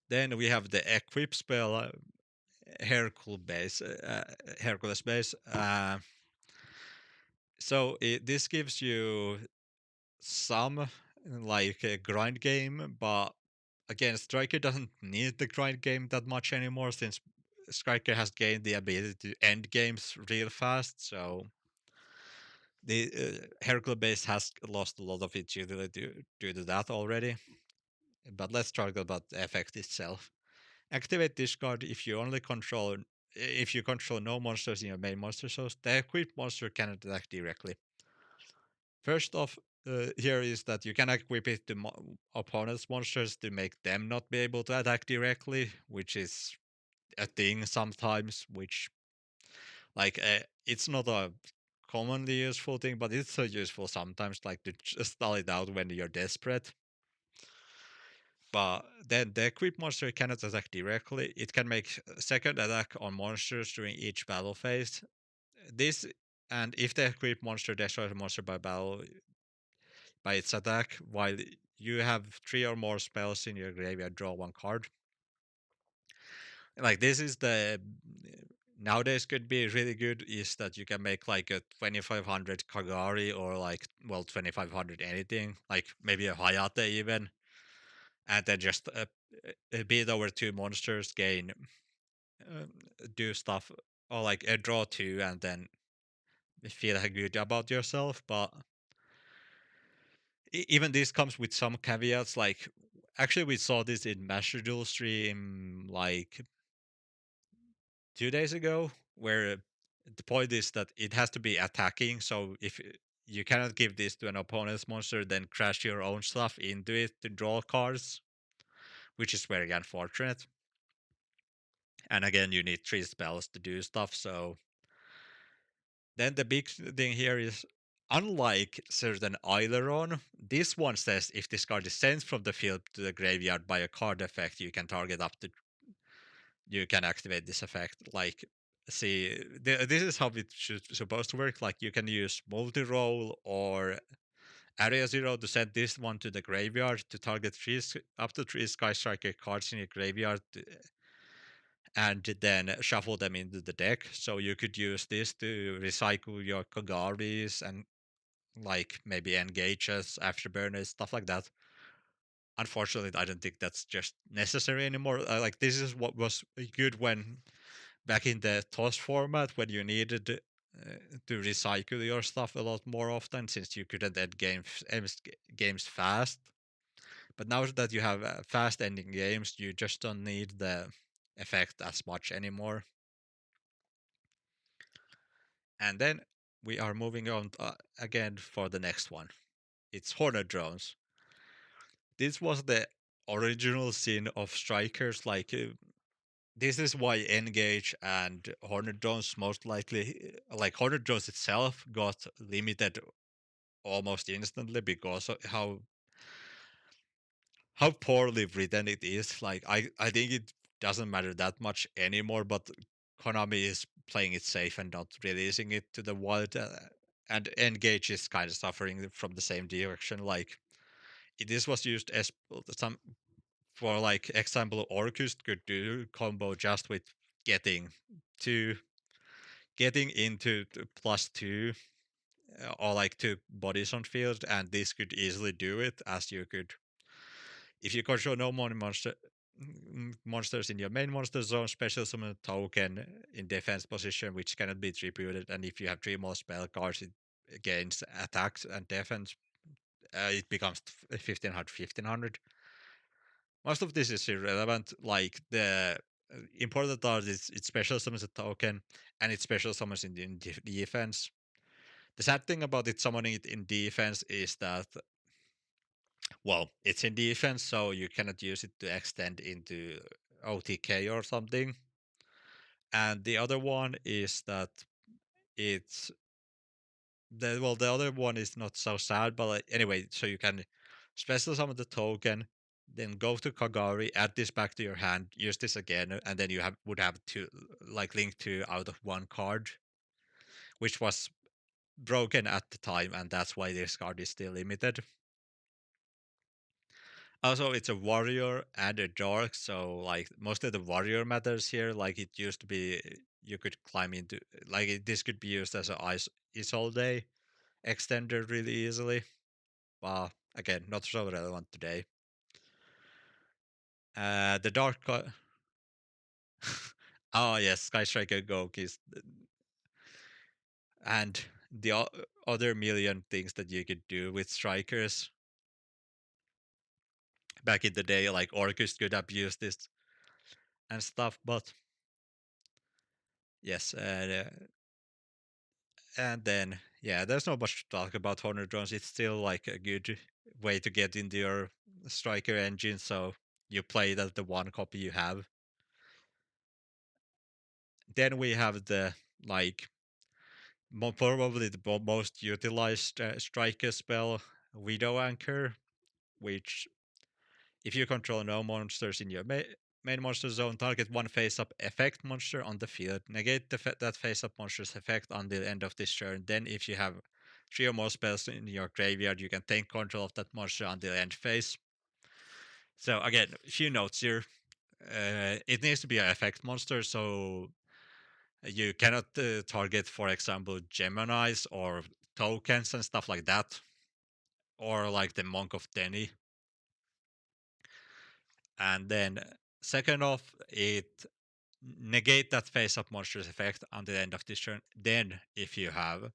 Then we have the equip spell, Hercules base. This gives you some like a grind game, but again, Striker doesn't need the grind game that much anymore since Striker has gained the ability to end games real fast. So the Hercules base has lost a lot of its utility due to that already. But let's talk about the effect itself. Activate this card if you control no monsters in your main monster source. The equipped monster cannot attack directly. First off, here is that you can equip it to opponent's monsters to make them not be able to attack directly, which is a thing sometimes. Which it's not a commonly useful thing, but it's so useful sometimes, like to just stall it out when you're desperate. But then the equipped monster cannot attack directly. It can make a second attack on monsters during each battle phase. This and if the equipped monster destroys a monster by its attack, while you have 3 or more spells in your graveyard, draw 1 card. Like this is the nowadays could be really good is that you can make like a 2500 Kagari or 2500 anything, like maybe a Hayate even, and then just beat over 2 monsters, gain uh, do stuff, or like a draw 2 and then feel good about yourself. But even this comes with some caveats. Like actually we saw this in Master Duel stream like 2 days ago, where the point is that it has to be attacking. So if you cannot give this to an opponent's monster, then crash your own stuff into it to draw cards, which is very unfortunate. And again, you need 3 spells to do stuff. So then the big thing here is, unlike certain Aileron, this one says if this card is sent from the field to the graveyard by a card effect, you can target up to you can activate this effect. Like, see, this is how it should supposed to work. Like, you can use multi-roll or area 0 to send this one to the graveyard to target up to 3 Sky Striker cards in your graveyard, and then shuffle them into the deck. So you could use this to recycle your Kagaris and like maybe engages, afterburners, stuff like that. Unfortunately, I don't think that's just necessary anymore. Like this is what was good when back in the toss format, when you needed to recycle your stuff a lot more often since you couldn't end games fast. But now that you have fast ending games, you just don't need the effect as much anymore. And then we are moving on again for the next one. It's Hornet drones. This was the original sin of strikers. Like this is why Engage and Hornet Drones most likely, like Hornet Drones itself, got limited almost instantly because of how poorly written it is. Like I think it doesn't matter that much anymore, but Konami is playing it safe and not releasing it to the wild. And Engage is kind of suffering from the same direction. Like this was used as some for like example, Orcus could do combo just with getting to getting into +2 or like 2 bodies on field, and this could easily do it as you could if you control no more monsters in your main monster zone, special summon a token in defense position which cannot be tributed, and if you have 3 more spell cards, it gains attacks and defense. It becomes 1500. Most of this is irrelevant. Like the important part is it special summons a token, and it special summons in defense. The sad thing about it summoning it in defense is that, well, it's in defense, so you cannot use it to extend into OTK or something. And the other one is that it's the other one is not so sad, but like, anyway, so you can special summon the token, then go to Kagari, add this back to your hand, use this again, and then you would have to like link two out of one card, which was broken at the time, and that's why this card is still limited. Also, it's a warrior and a dark, so like mostly the warrior matters here. Like it used to be, you could climb into this could be used as a ice all day extender really easily. Well, again, not so relevant today. The dark. Oh yes, Sky Striker Gok is, and the other million things that you could do with strikers back in the day, like Orcus could abuse this and stuff. But yes, and then yeah, there's not much to talk about Horner drones. It's still like a good way to get into your striker engine, so you play that the one copy you have. Then we have the like probably the most utilized striker spell, Widow Anchor, which if you control no monsters in your main monster zone, target one face-up effect monster on the field, negate that face-up monster's effect until the end of this turn. Then, if you have 3 or more spells in your graveyard, you can take control of that monster until end phase. So again, a few notes here. It needs to be an effect monster, so you cannot target, for example, Geminis or tokens and stuff like that, or like the Monk of Denny. And then, second off, it negate that face-up monster's effect on the end of this turn. Then, if you have,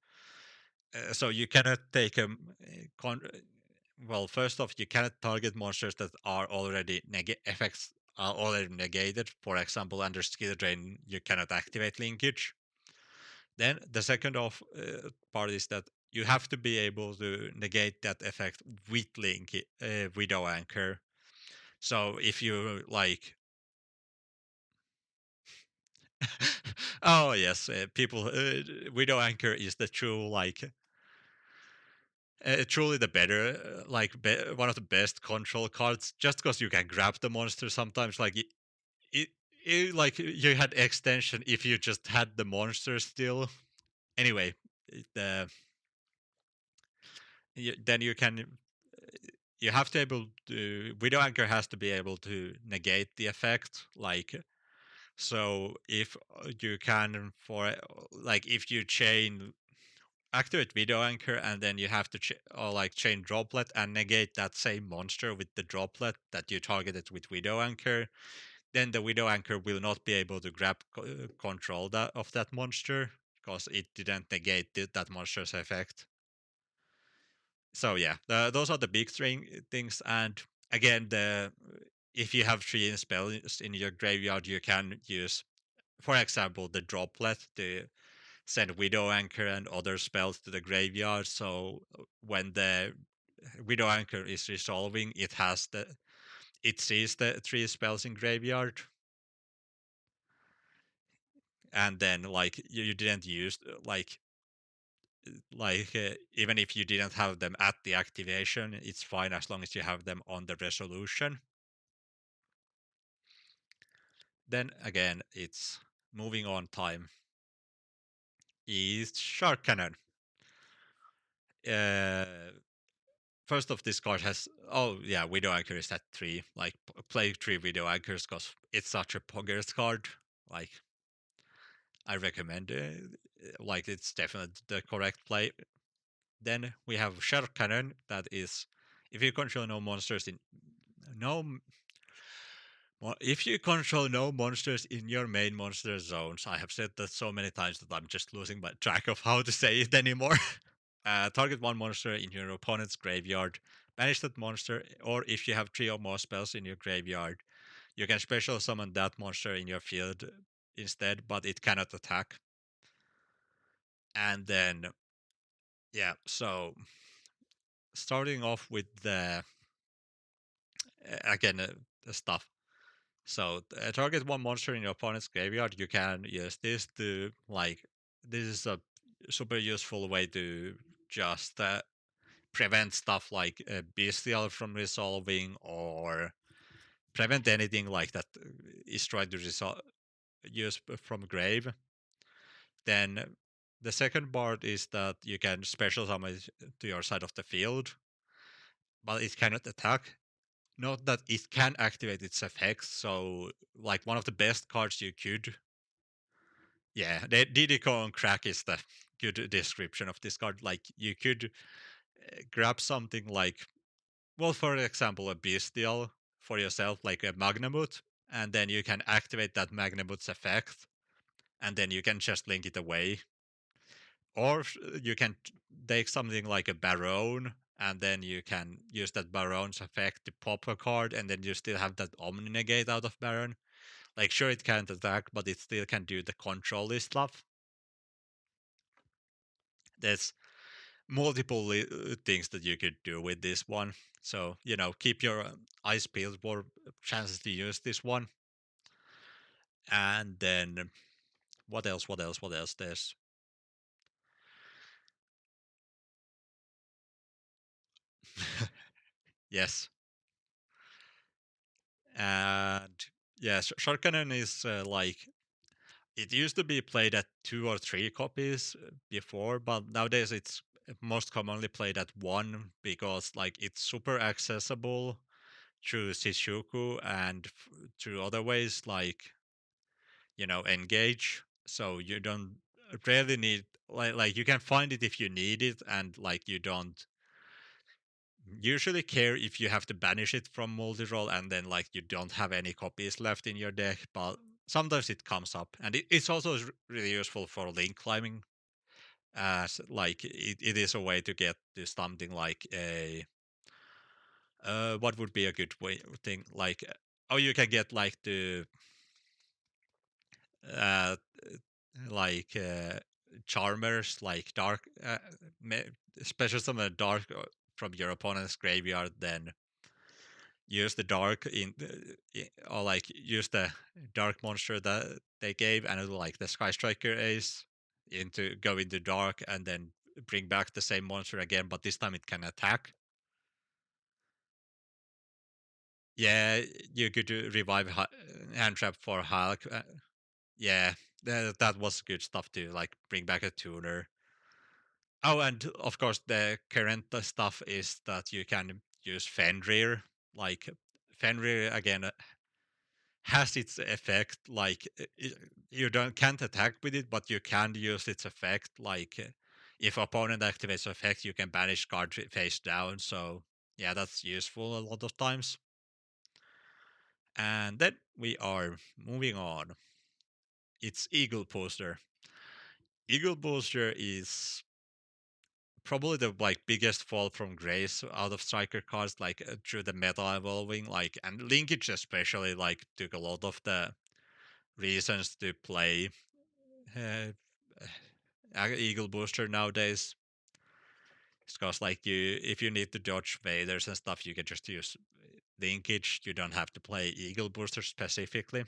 so you cannot take a well, first off, you cannot target monsters that are already effects are already negated. For example, under skill drain, you cannot activate linkage. Then the second off part is that you have to be able to negate that effect with Widow Anchor. So if you like, oh yes, people, Widow Anchor is the true like, truly the better, like one of the best control cards. Just because you can grab the monster sometimes, like it, like you had extension if you just had the monster still. Anyway, the then you can you have to able to Widow Anchor has to be able to negate the effect, like so if you can for like if you chain activate Widow Anchor and then you have to or like chain Droplet and negate that same monster with the Droplet that you targeted with Widow Anchor, then the Widow Anchor will not be able to grab control of that monster because it didn't negate that monster's effect. So yeah, those are the big things. And again, the if you have 3 spells in your graveyard, you can use, for example, the Droplet to send Widow Anchor and other spells to the graveyard. So when the Widow Anchor is resolving, it sees the three spells in graveyard, and then like you didn't use even if you didn't have them at the activation, it's fine as long as you have them on the resolution. Then again, it's moving on time. Is Shark Cannon. Uh, First of this card has, oh yeah, Widow Anchor is at 3. Like, play 3 Widow Anchors because it's such a poggers card. Like, I recommend it. Like, it's definitely the correct play. Then we have Shark Cannon, that is, if you control no monsters in no if you control no monsters in your main monster zones. I have said that so many times that I'm just losing my track of how to say it anymore. Target one monster in your opponent's graveyard, banish that monster, or if you have 3 or more spells in your graveyard, you can special summon that monster in your field instead, but it cannot attack. And then, yeah, so starting off with the, again, the stuff. So target one monster in your opponent's graveyard. You can use this to like. This is a super useful way to just prevent stuff like bestial from resolving, or prevent anything like that is trying to use from grave. Then the second part is that you can special summon it to your side of the field, but it cannot attack. Not that it can activate its effects. So like one of the best cards you could, yeah, the Didiko on crack is the good description of this card. Like you could grab something like, well, for example, a bestial for yourself, like a Magnamut, and then you can activate that Magnamut's effect, and then you can just link it away. Or you can take something like a Baron, and then you can use that Baron's effect to pop a card, and then you still have that Omni negate out of Baron. Like, sure, it can't attack, but it still can do the control stuff. There's multiple things that you could do with this one. So, keep your eyes peeled for chances to use this one. And then, what else? What else? What else? There's. Yes. And, yeah, Shark Cannon is like. It used to be played at 2 or 3 copies before, but nowadays it's most commonly played at 1 because, like, it's super accessible through Shishuku and through other ways like Engage. So you don't really need, like you can find it if you need it, and like you don't usually care if you have to banish it from multi-roll and then like you don't have any copies left in your deck. But sometimes it comes up, and it's also really useful for link climbing, as like it is a way to get to something like a what would be a good way thing, like oh, you can get like the uh like charmers, like dark special summon dark from your opponent's graveyard, then use the dark or like use the dark monster that they gave, and it'll like the Sky Striker ace into go into dark, and then bring back the same monster again, but this time it can attack. Yeah, you could revive hand trap for Hulk. Yeah, that was good stuff too. Like bring back a tuner. Oh, and of course the current stuff is that you can use Fenrir. Like Fenrir again has its effect. Like you don't can't attack with it, but you can use its effect. Like if opponent activates effect, you can banish card face down. So yeah, that's useful a lot of times. And then we are moving on. It's Eagle Poster. Eagle Poster is probably the like biggest fall from grace out of striker cards, like through the meta evolving, like, and linkage especially like took a lot of the reasons to play uh, Eagle Booster nowadays. It's because like you, if you need to dodge Vaders and stuff, you can just use linkage. You don't have to play Eagle Booster specifically,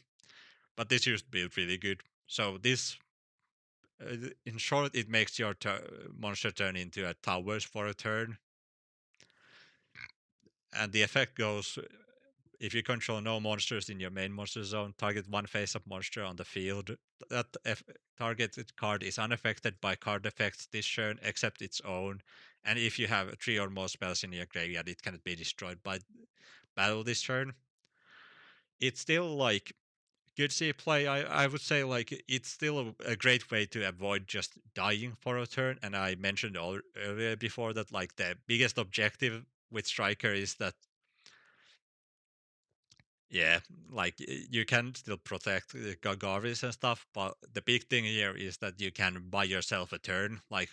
but this used to be really good. So this, in short, it makes your monster turn into a towers for a turn, and the effect goes: if you control no monsters in your main monster zone, target one face-up monster on the field. That targeted card is unaffected by card effects this turn, except its own. And if you have three or more spells in your graveyard, it cannot be destroyed by battle this turn. It's still like good C play. I would say like it's still a great way to avoid just dying for a turn. And I mentioned earlier before that like the biggest objective with Striker is that, yeah, like you can still protect Gagaris and stuff, but the big thing here is that you can buy yourself a turn. Like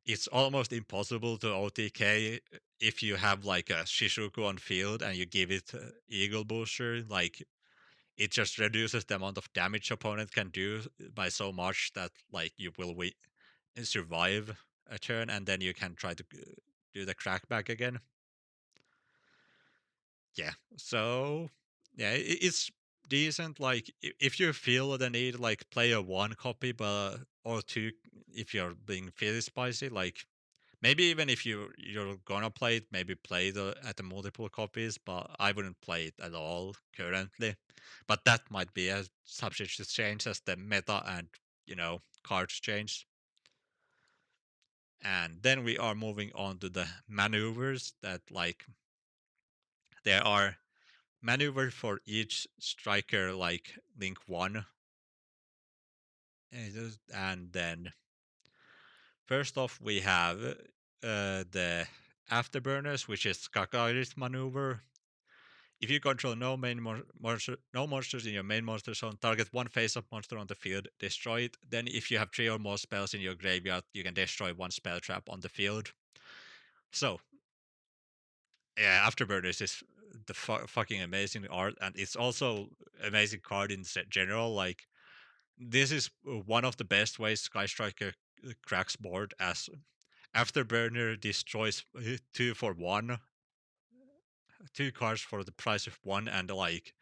it's almost impossible to OTK if you have like a Shizuku on field and you give it Eagle Booster. Like it just reduces the amount of damage opponent can do by so much that like you will survive a turn, and then you can try to do the crackback again. Yeah, so yeah, it's decent. Like if you feel the need, like play a one copy, but or two if you're being really spicy. Like maybe even if you're gonna play it, maybe play the at the multiple copies. But I wouldn't play it at all currently. But that might be a subject to change as the meta and cards change. And then we are moving on to the maneuvers that like there are maneuver for each striker like link one. And then first off we have the afterburners, which is Kakaris maneuver. If you control no monsters in your main monster zone, target one face-up monster on the field, destroy it. Then if you have three or more spells in your graveyard, you can destroy one spell trap on the field. So yeah, Afterburners is the fucking amazing art, and it's also amazing card in general. Like this is one of the best ways Sky Striker cracks board, as Afterburner destroys two for one, two cards for the price of one, and like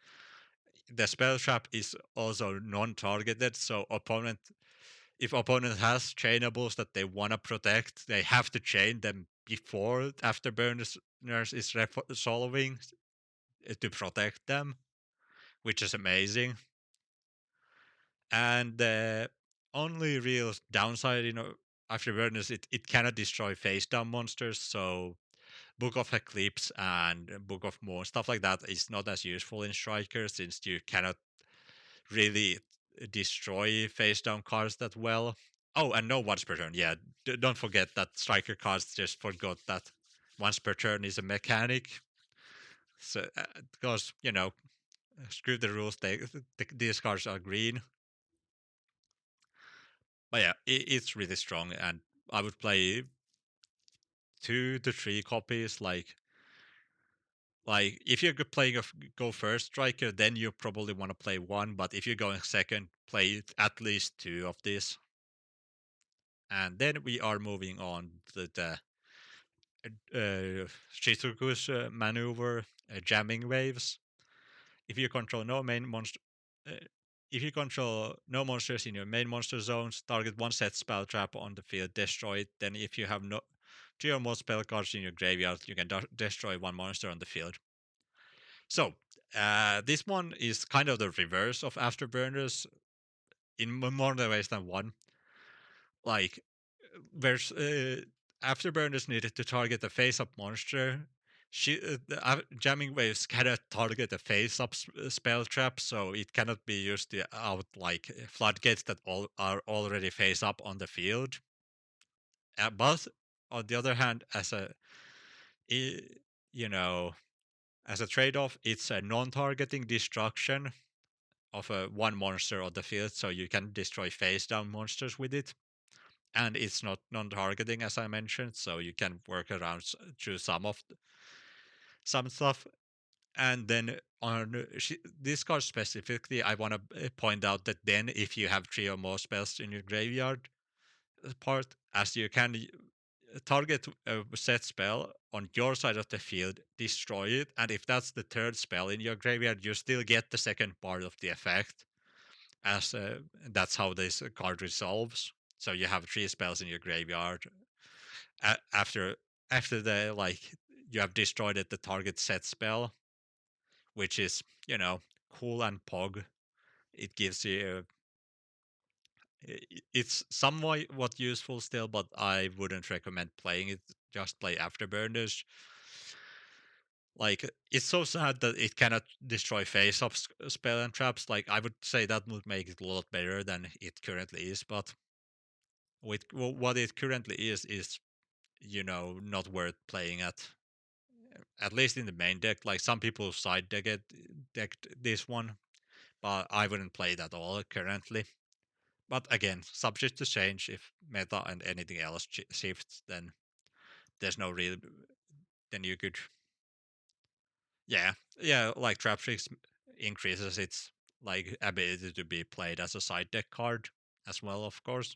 the spell trap is also non-targeted, so if opponent has chainables that they want to protect, they have to chain them before Afterburners is resolving to protect them, which is amazing. And the only real downside, Afterburners, it cannot destroy face down monsters, so Book of Eclipse and Book of Moon, stuff like that, is not as useful in Striker since you cannot really destroy face down cards that well. Oh, and no once per turn. Yeah, don't forget that Striker cards just forgot that once per turn is a mechanic. So, because, screw the rules, these cards are green. But yeah, it's really strong, and I would play 2 to 3 copies. Like if you're playing a go first striker, then you probably want to play one. But if you're going second, play at least 2 of these. And then we are moving on to the Shizuku's maneuver, jamming waves. If you control no main monster, uh, if you control no monsters in your main monster zones, target one set spell trap on the field, destroy it. Then, if you have no 3 or more spell cards in your graveyard, you can destroy one monster on the field. So, this one is kind of the reverse of Afterburners in more ways than one. Like, where's Afterburners needed to target a face-up monster. Jamming waves cannot target a face-up spell trap, so it cannot be used out like floodgates that are already face-up on the field. But on the other hand, you know, as a trade-off, it's a non-targeting destruction of one monster on the field, so you can destroy face-down monsters with it. And it's not non-targeting, as I mentioned, so you can work around through some stuff. And then on this card specifically, I want to point out that then if you have 3 or more spells in your graveyard part, as you can target a set spell on your side of the field, destroy it, and if that's the third spell in your graveyard, you still get the second part of the effect. As that's how this card resolves. So you have three spells in your graveyard. After the you have destroyed it, the target set spell, which is cool and pog. It gives you it's somewhat useful still, but I wouldn't recommend playing it. Just play Afterburners. Like it's so sad that it cannot destroy face-up spell and traps. Like I would say that would make it a lot better than it currently is, but with what it currently is not worth playing at least in the main deck. Like some people side decked this one, but I wouldn't play it at all currently. But again, subject to change if meta and anything else shifts, then there's no real. Then you could, yeah, yeah, like trap tricks increases its like ability to be played as a side deck card as well, of course.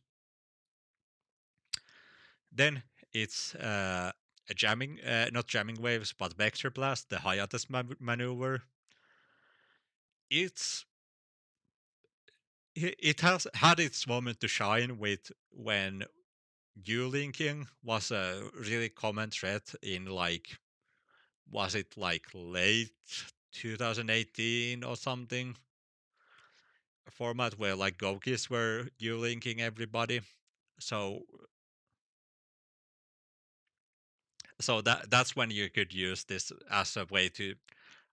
Then it's a jamming, not jamming waves, but vector blast, the hiatus maneuver. It's it has had its moment to shine with when linking was a really common threat in like was it like late 2018 or something format where like Gokis were linking everybody. So that's when you could use this as a way to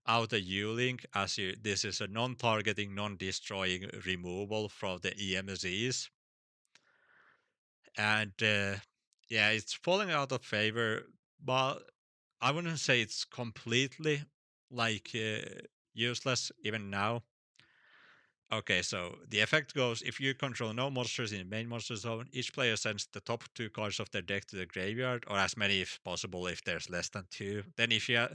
out a link as you this is a non-targeting, non-destroying removal from the EMZs. And yeah, it's falling out of favor, but I wouldn't say it's completely like useless even now. Okay, so the effect goes if you control no monsters in the main monster zone, each player sends the top two cards of their deck to the graveyard, or as many if possible if there's less than two. Then if you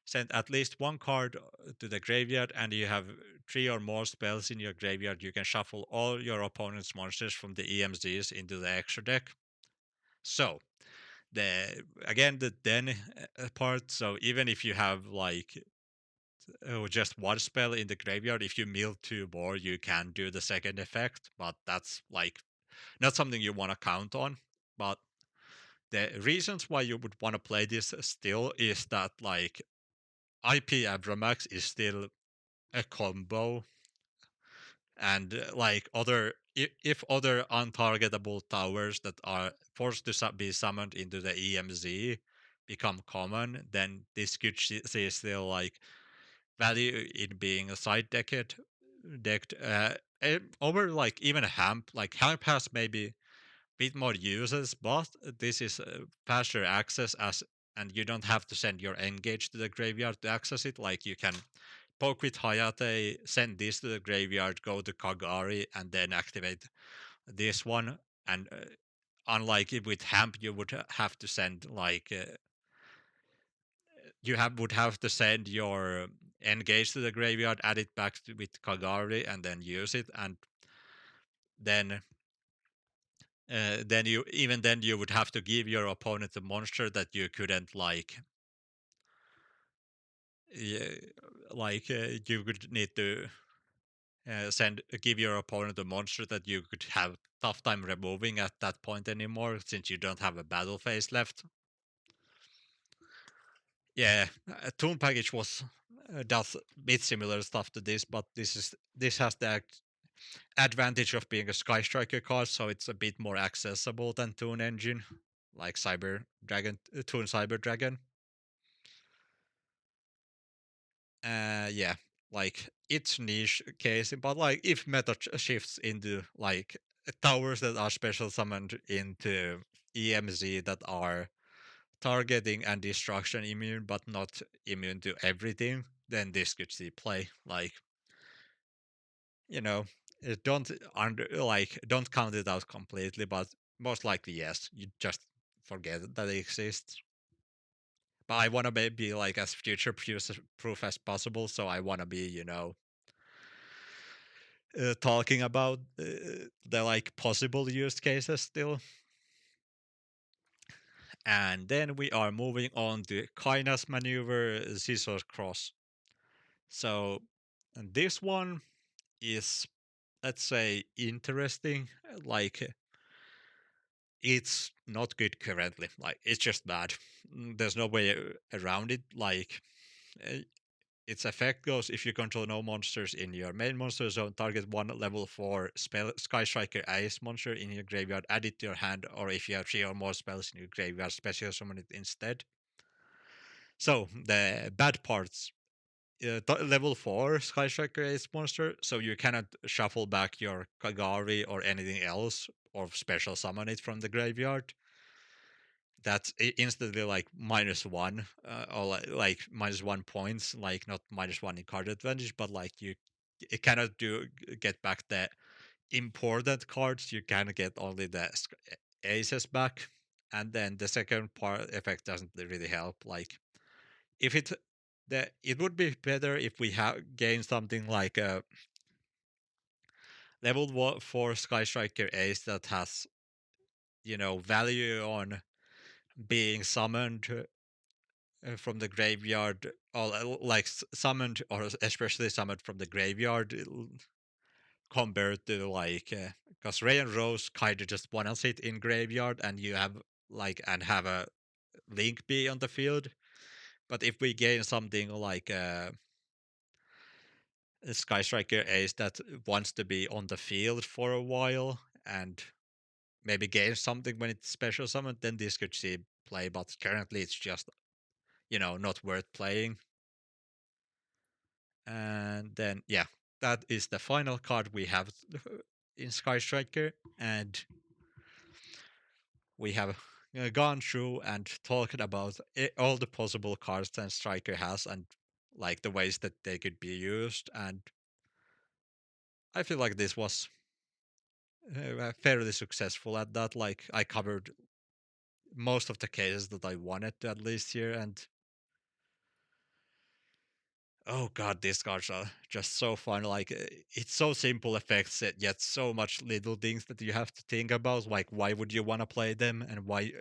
send at least one card to the graveyard and you have three or more spells in your graveyard, you can shuffle all your opponent's monsters from the EMZs into the extra deck. So the again the then part. So even if you have like just one spell in the graveyard, if you mill two more, you can do the second effect. But that's like not something you want to count on. But the reasons why you would want to play this still is that like IP Abramax is still a combo, and like other if other untargetable towers that are forced to be summoned into the EMZ become common, then this could see still like value in being a side decked over like even a Hamp. Like Hamp has maybe bit more uses, but this is faster access as and you don't have to send your engage to the graveyard to access it. Like you can poke with Hayate, send this to the graveyard, go to Kagari, and then activate this one. And unlike it with Hamp, you would have to send like would have to send your engage to the graveyard, add it back with Kagari, and then use it. And then you even then you would have to give your opponent a monster that you couldn't like. Yeah, like you would need to give your opponent a monster that you could have tough time removing at that point anymore, since you don't have a battle phase left. Yeah, Toon Package was does a bit similar stuff to this, but this has the advantage of being a Sky Striker card, so it's a bit more accessible than Toon Engine, like Cyber Dragon, Toon Cyber Dragon. Yeah, like it's niche case, but like if meta shifts into like towers that are special summoned into EMZ that are targeting and destruction immune, but not immune to everything, then this could see play. Like you know, don't don't count it out completely, but most likely yes. You just forget that it exists. But I want to be like as future proof as possible, so I want to be talking about the like possible use cases still. And then we are moving on to Kainas maneuver scissors cross. So and this one is, let's say, interesting. Like it's not good currently. Like it's just bad. There's no way around it. Like uh, its effect goes: if you control no monsters in your main monster zone, target one level 4 spell Sky Striker Ice monster in your graveyard, add it to your hand, or if you have 3 or more spells in your graveyard, special summon it instead. So the bad parts: level 4 Sky Striker Ace monster, so you cannot shuffle back your Kagari or anything else, or special summon it from the graveyard. That's instantly like -1, or like -1 points, like not -1 in card advantage, but like you it cannot get back the important cards. You can get only the aces back, and then the second part effect doesn't really help. Like if it would be better if we have gained something like a level 4 Sky Striker Ace that has, value on being summoned from the graveyard, or like summoned, or especially summoned from the graveyard, compared to like, because Ray and Rose kind of just wanna sit in graveyard, and you have like and have a Link be on the field. But if we gain something like a Sky Striker Ace that wants to be on the field for a while and maybe gain something when it's special summoned, then this could see play. But currently, it's just, not worth playing. And then, yeah, that is the final card we have in Sky Striker. And we have gone through and talked about all the possible cards that Striker has, and like the ways that they could be used. And I feel like this was fairly successful at that. Like I covered most of the cases that I wanted to, at least here. And oh god, these cards are just so fun. Like it's so simple effects, yet so much little things that you have to think about. Like why would you want to play them, and why,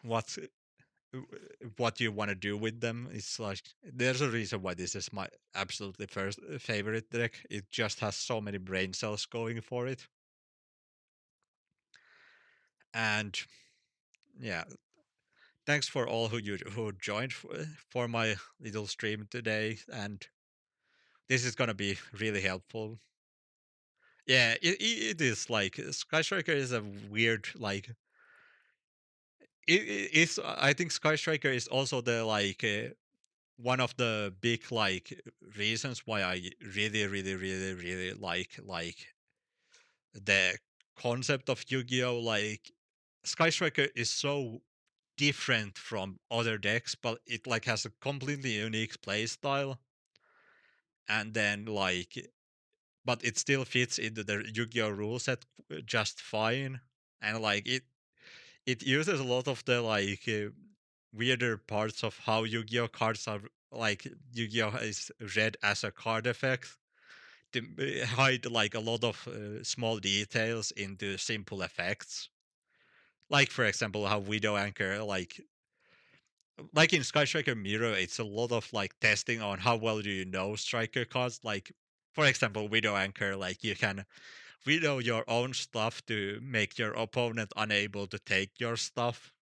what uh, what you want to do with them. It's like there's a reason why this is my absolutely first favorite deck. It just has so many brain cells going for it. And yeah, thanks for all who joined for my little stream today. And this is gonna be really helpful. Yeah, it is like Sky Striker is a weird, like it's, I think Sky Striker is also the like one of the big like reasons why I really really really really like the concept of Yu-Gi-Oh. Like Sky Striker is so different from other decks, but it like has a completely unique play style. And then like, but it still fits into the Yu-Gi-Oh rule set just fine. And like it uses a lot of the like weirder parts of how Yu-Gi-Oh cards are, like Yu-Gi-Oh is read as a card effect to hide like a lot of small details into simple effects. Like for example, how Widow Anchor, like in Sky Striker Mirror, it's a lot of like testing on how well do you know striker cards. Like for example, Widow Anchor, like you can widow your own stuff to make your opponent unable to take your stuff,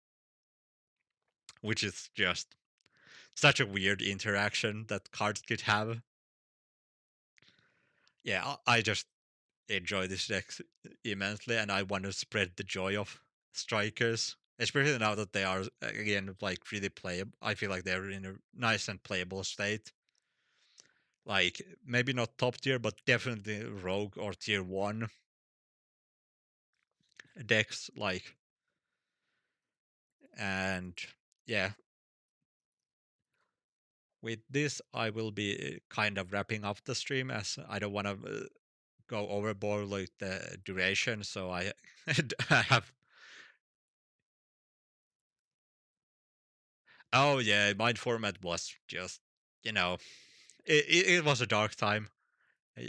which is just such a weird interaction that cards could have. Yeah, I just enjoy this deck immensely, and I want to spread the joy of strikers, especially now that they are again like really playable. I feel like they're in a nice and playable state. Like maybe not top tier, but definitely rogue or tier 1 decks. Like, and yeah, with this, I will be kind of wrapping up the stream, as I don't want to go overboard with the duration. So I, I have. Oh yeah, my format was just, you know, it was a dark time.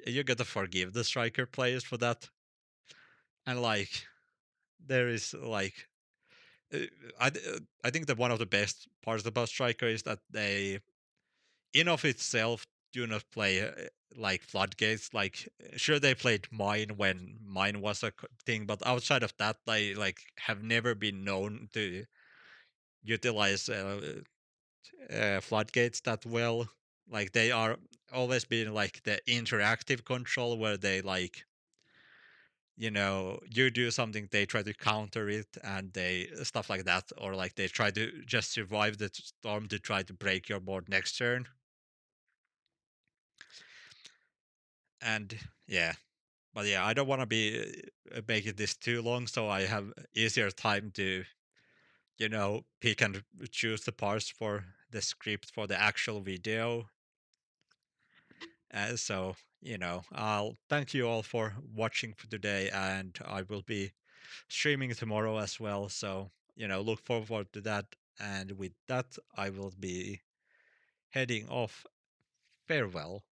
You gotta forgive the striker players for that. And like, there is like uh, I think that one of the best parts about Striker is that they, in of itself, do not play like floodgates. Like, sure, they played mine when mine was a thing, but outside of that, they like have never been known to utilize floodgates that well. Like they are always been like the interactive control where they like, you do something, they try to counter it, and they stuff like that, or like they try to just survive the storm to try to break your board next turn. And yeah, but yeah, I don't want to be making this too long, so I have easier time to pick and choose the parts for the script for the actual video. So I'll thank you all for watching for today, and I will be streaming tomorrow as well. So look forward to that. And with that, I will be heading off. Farewell.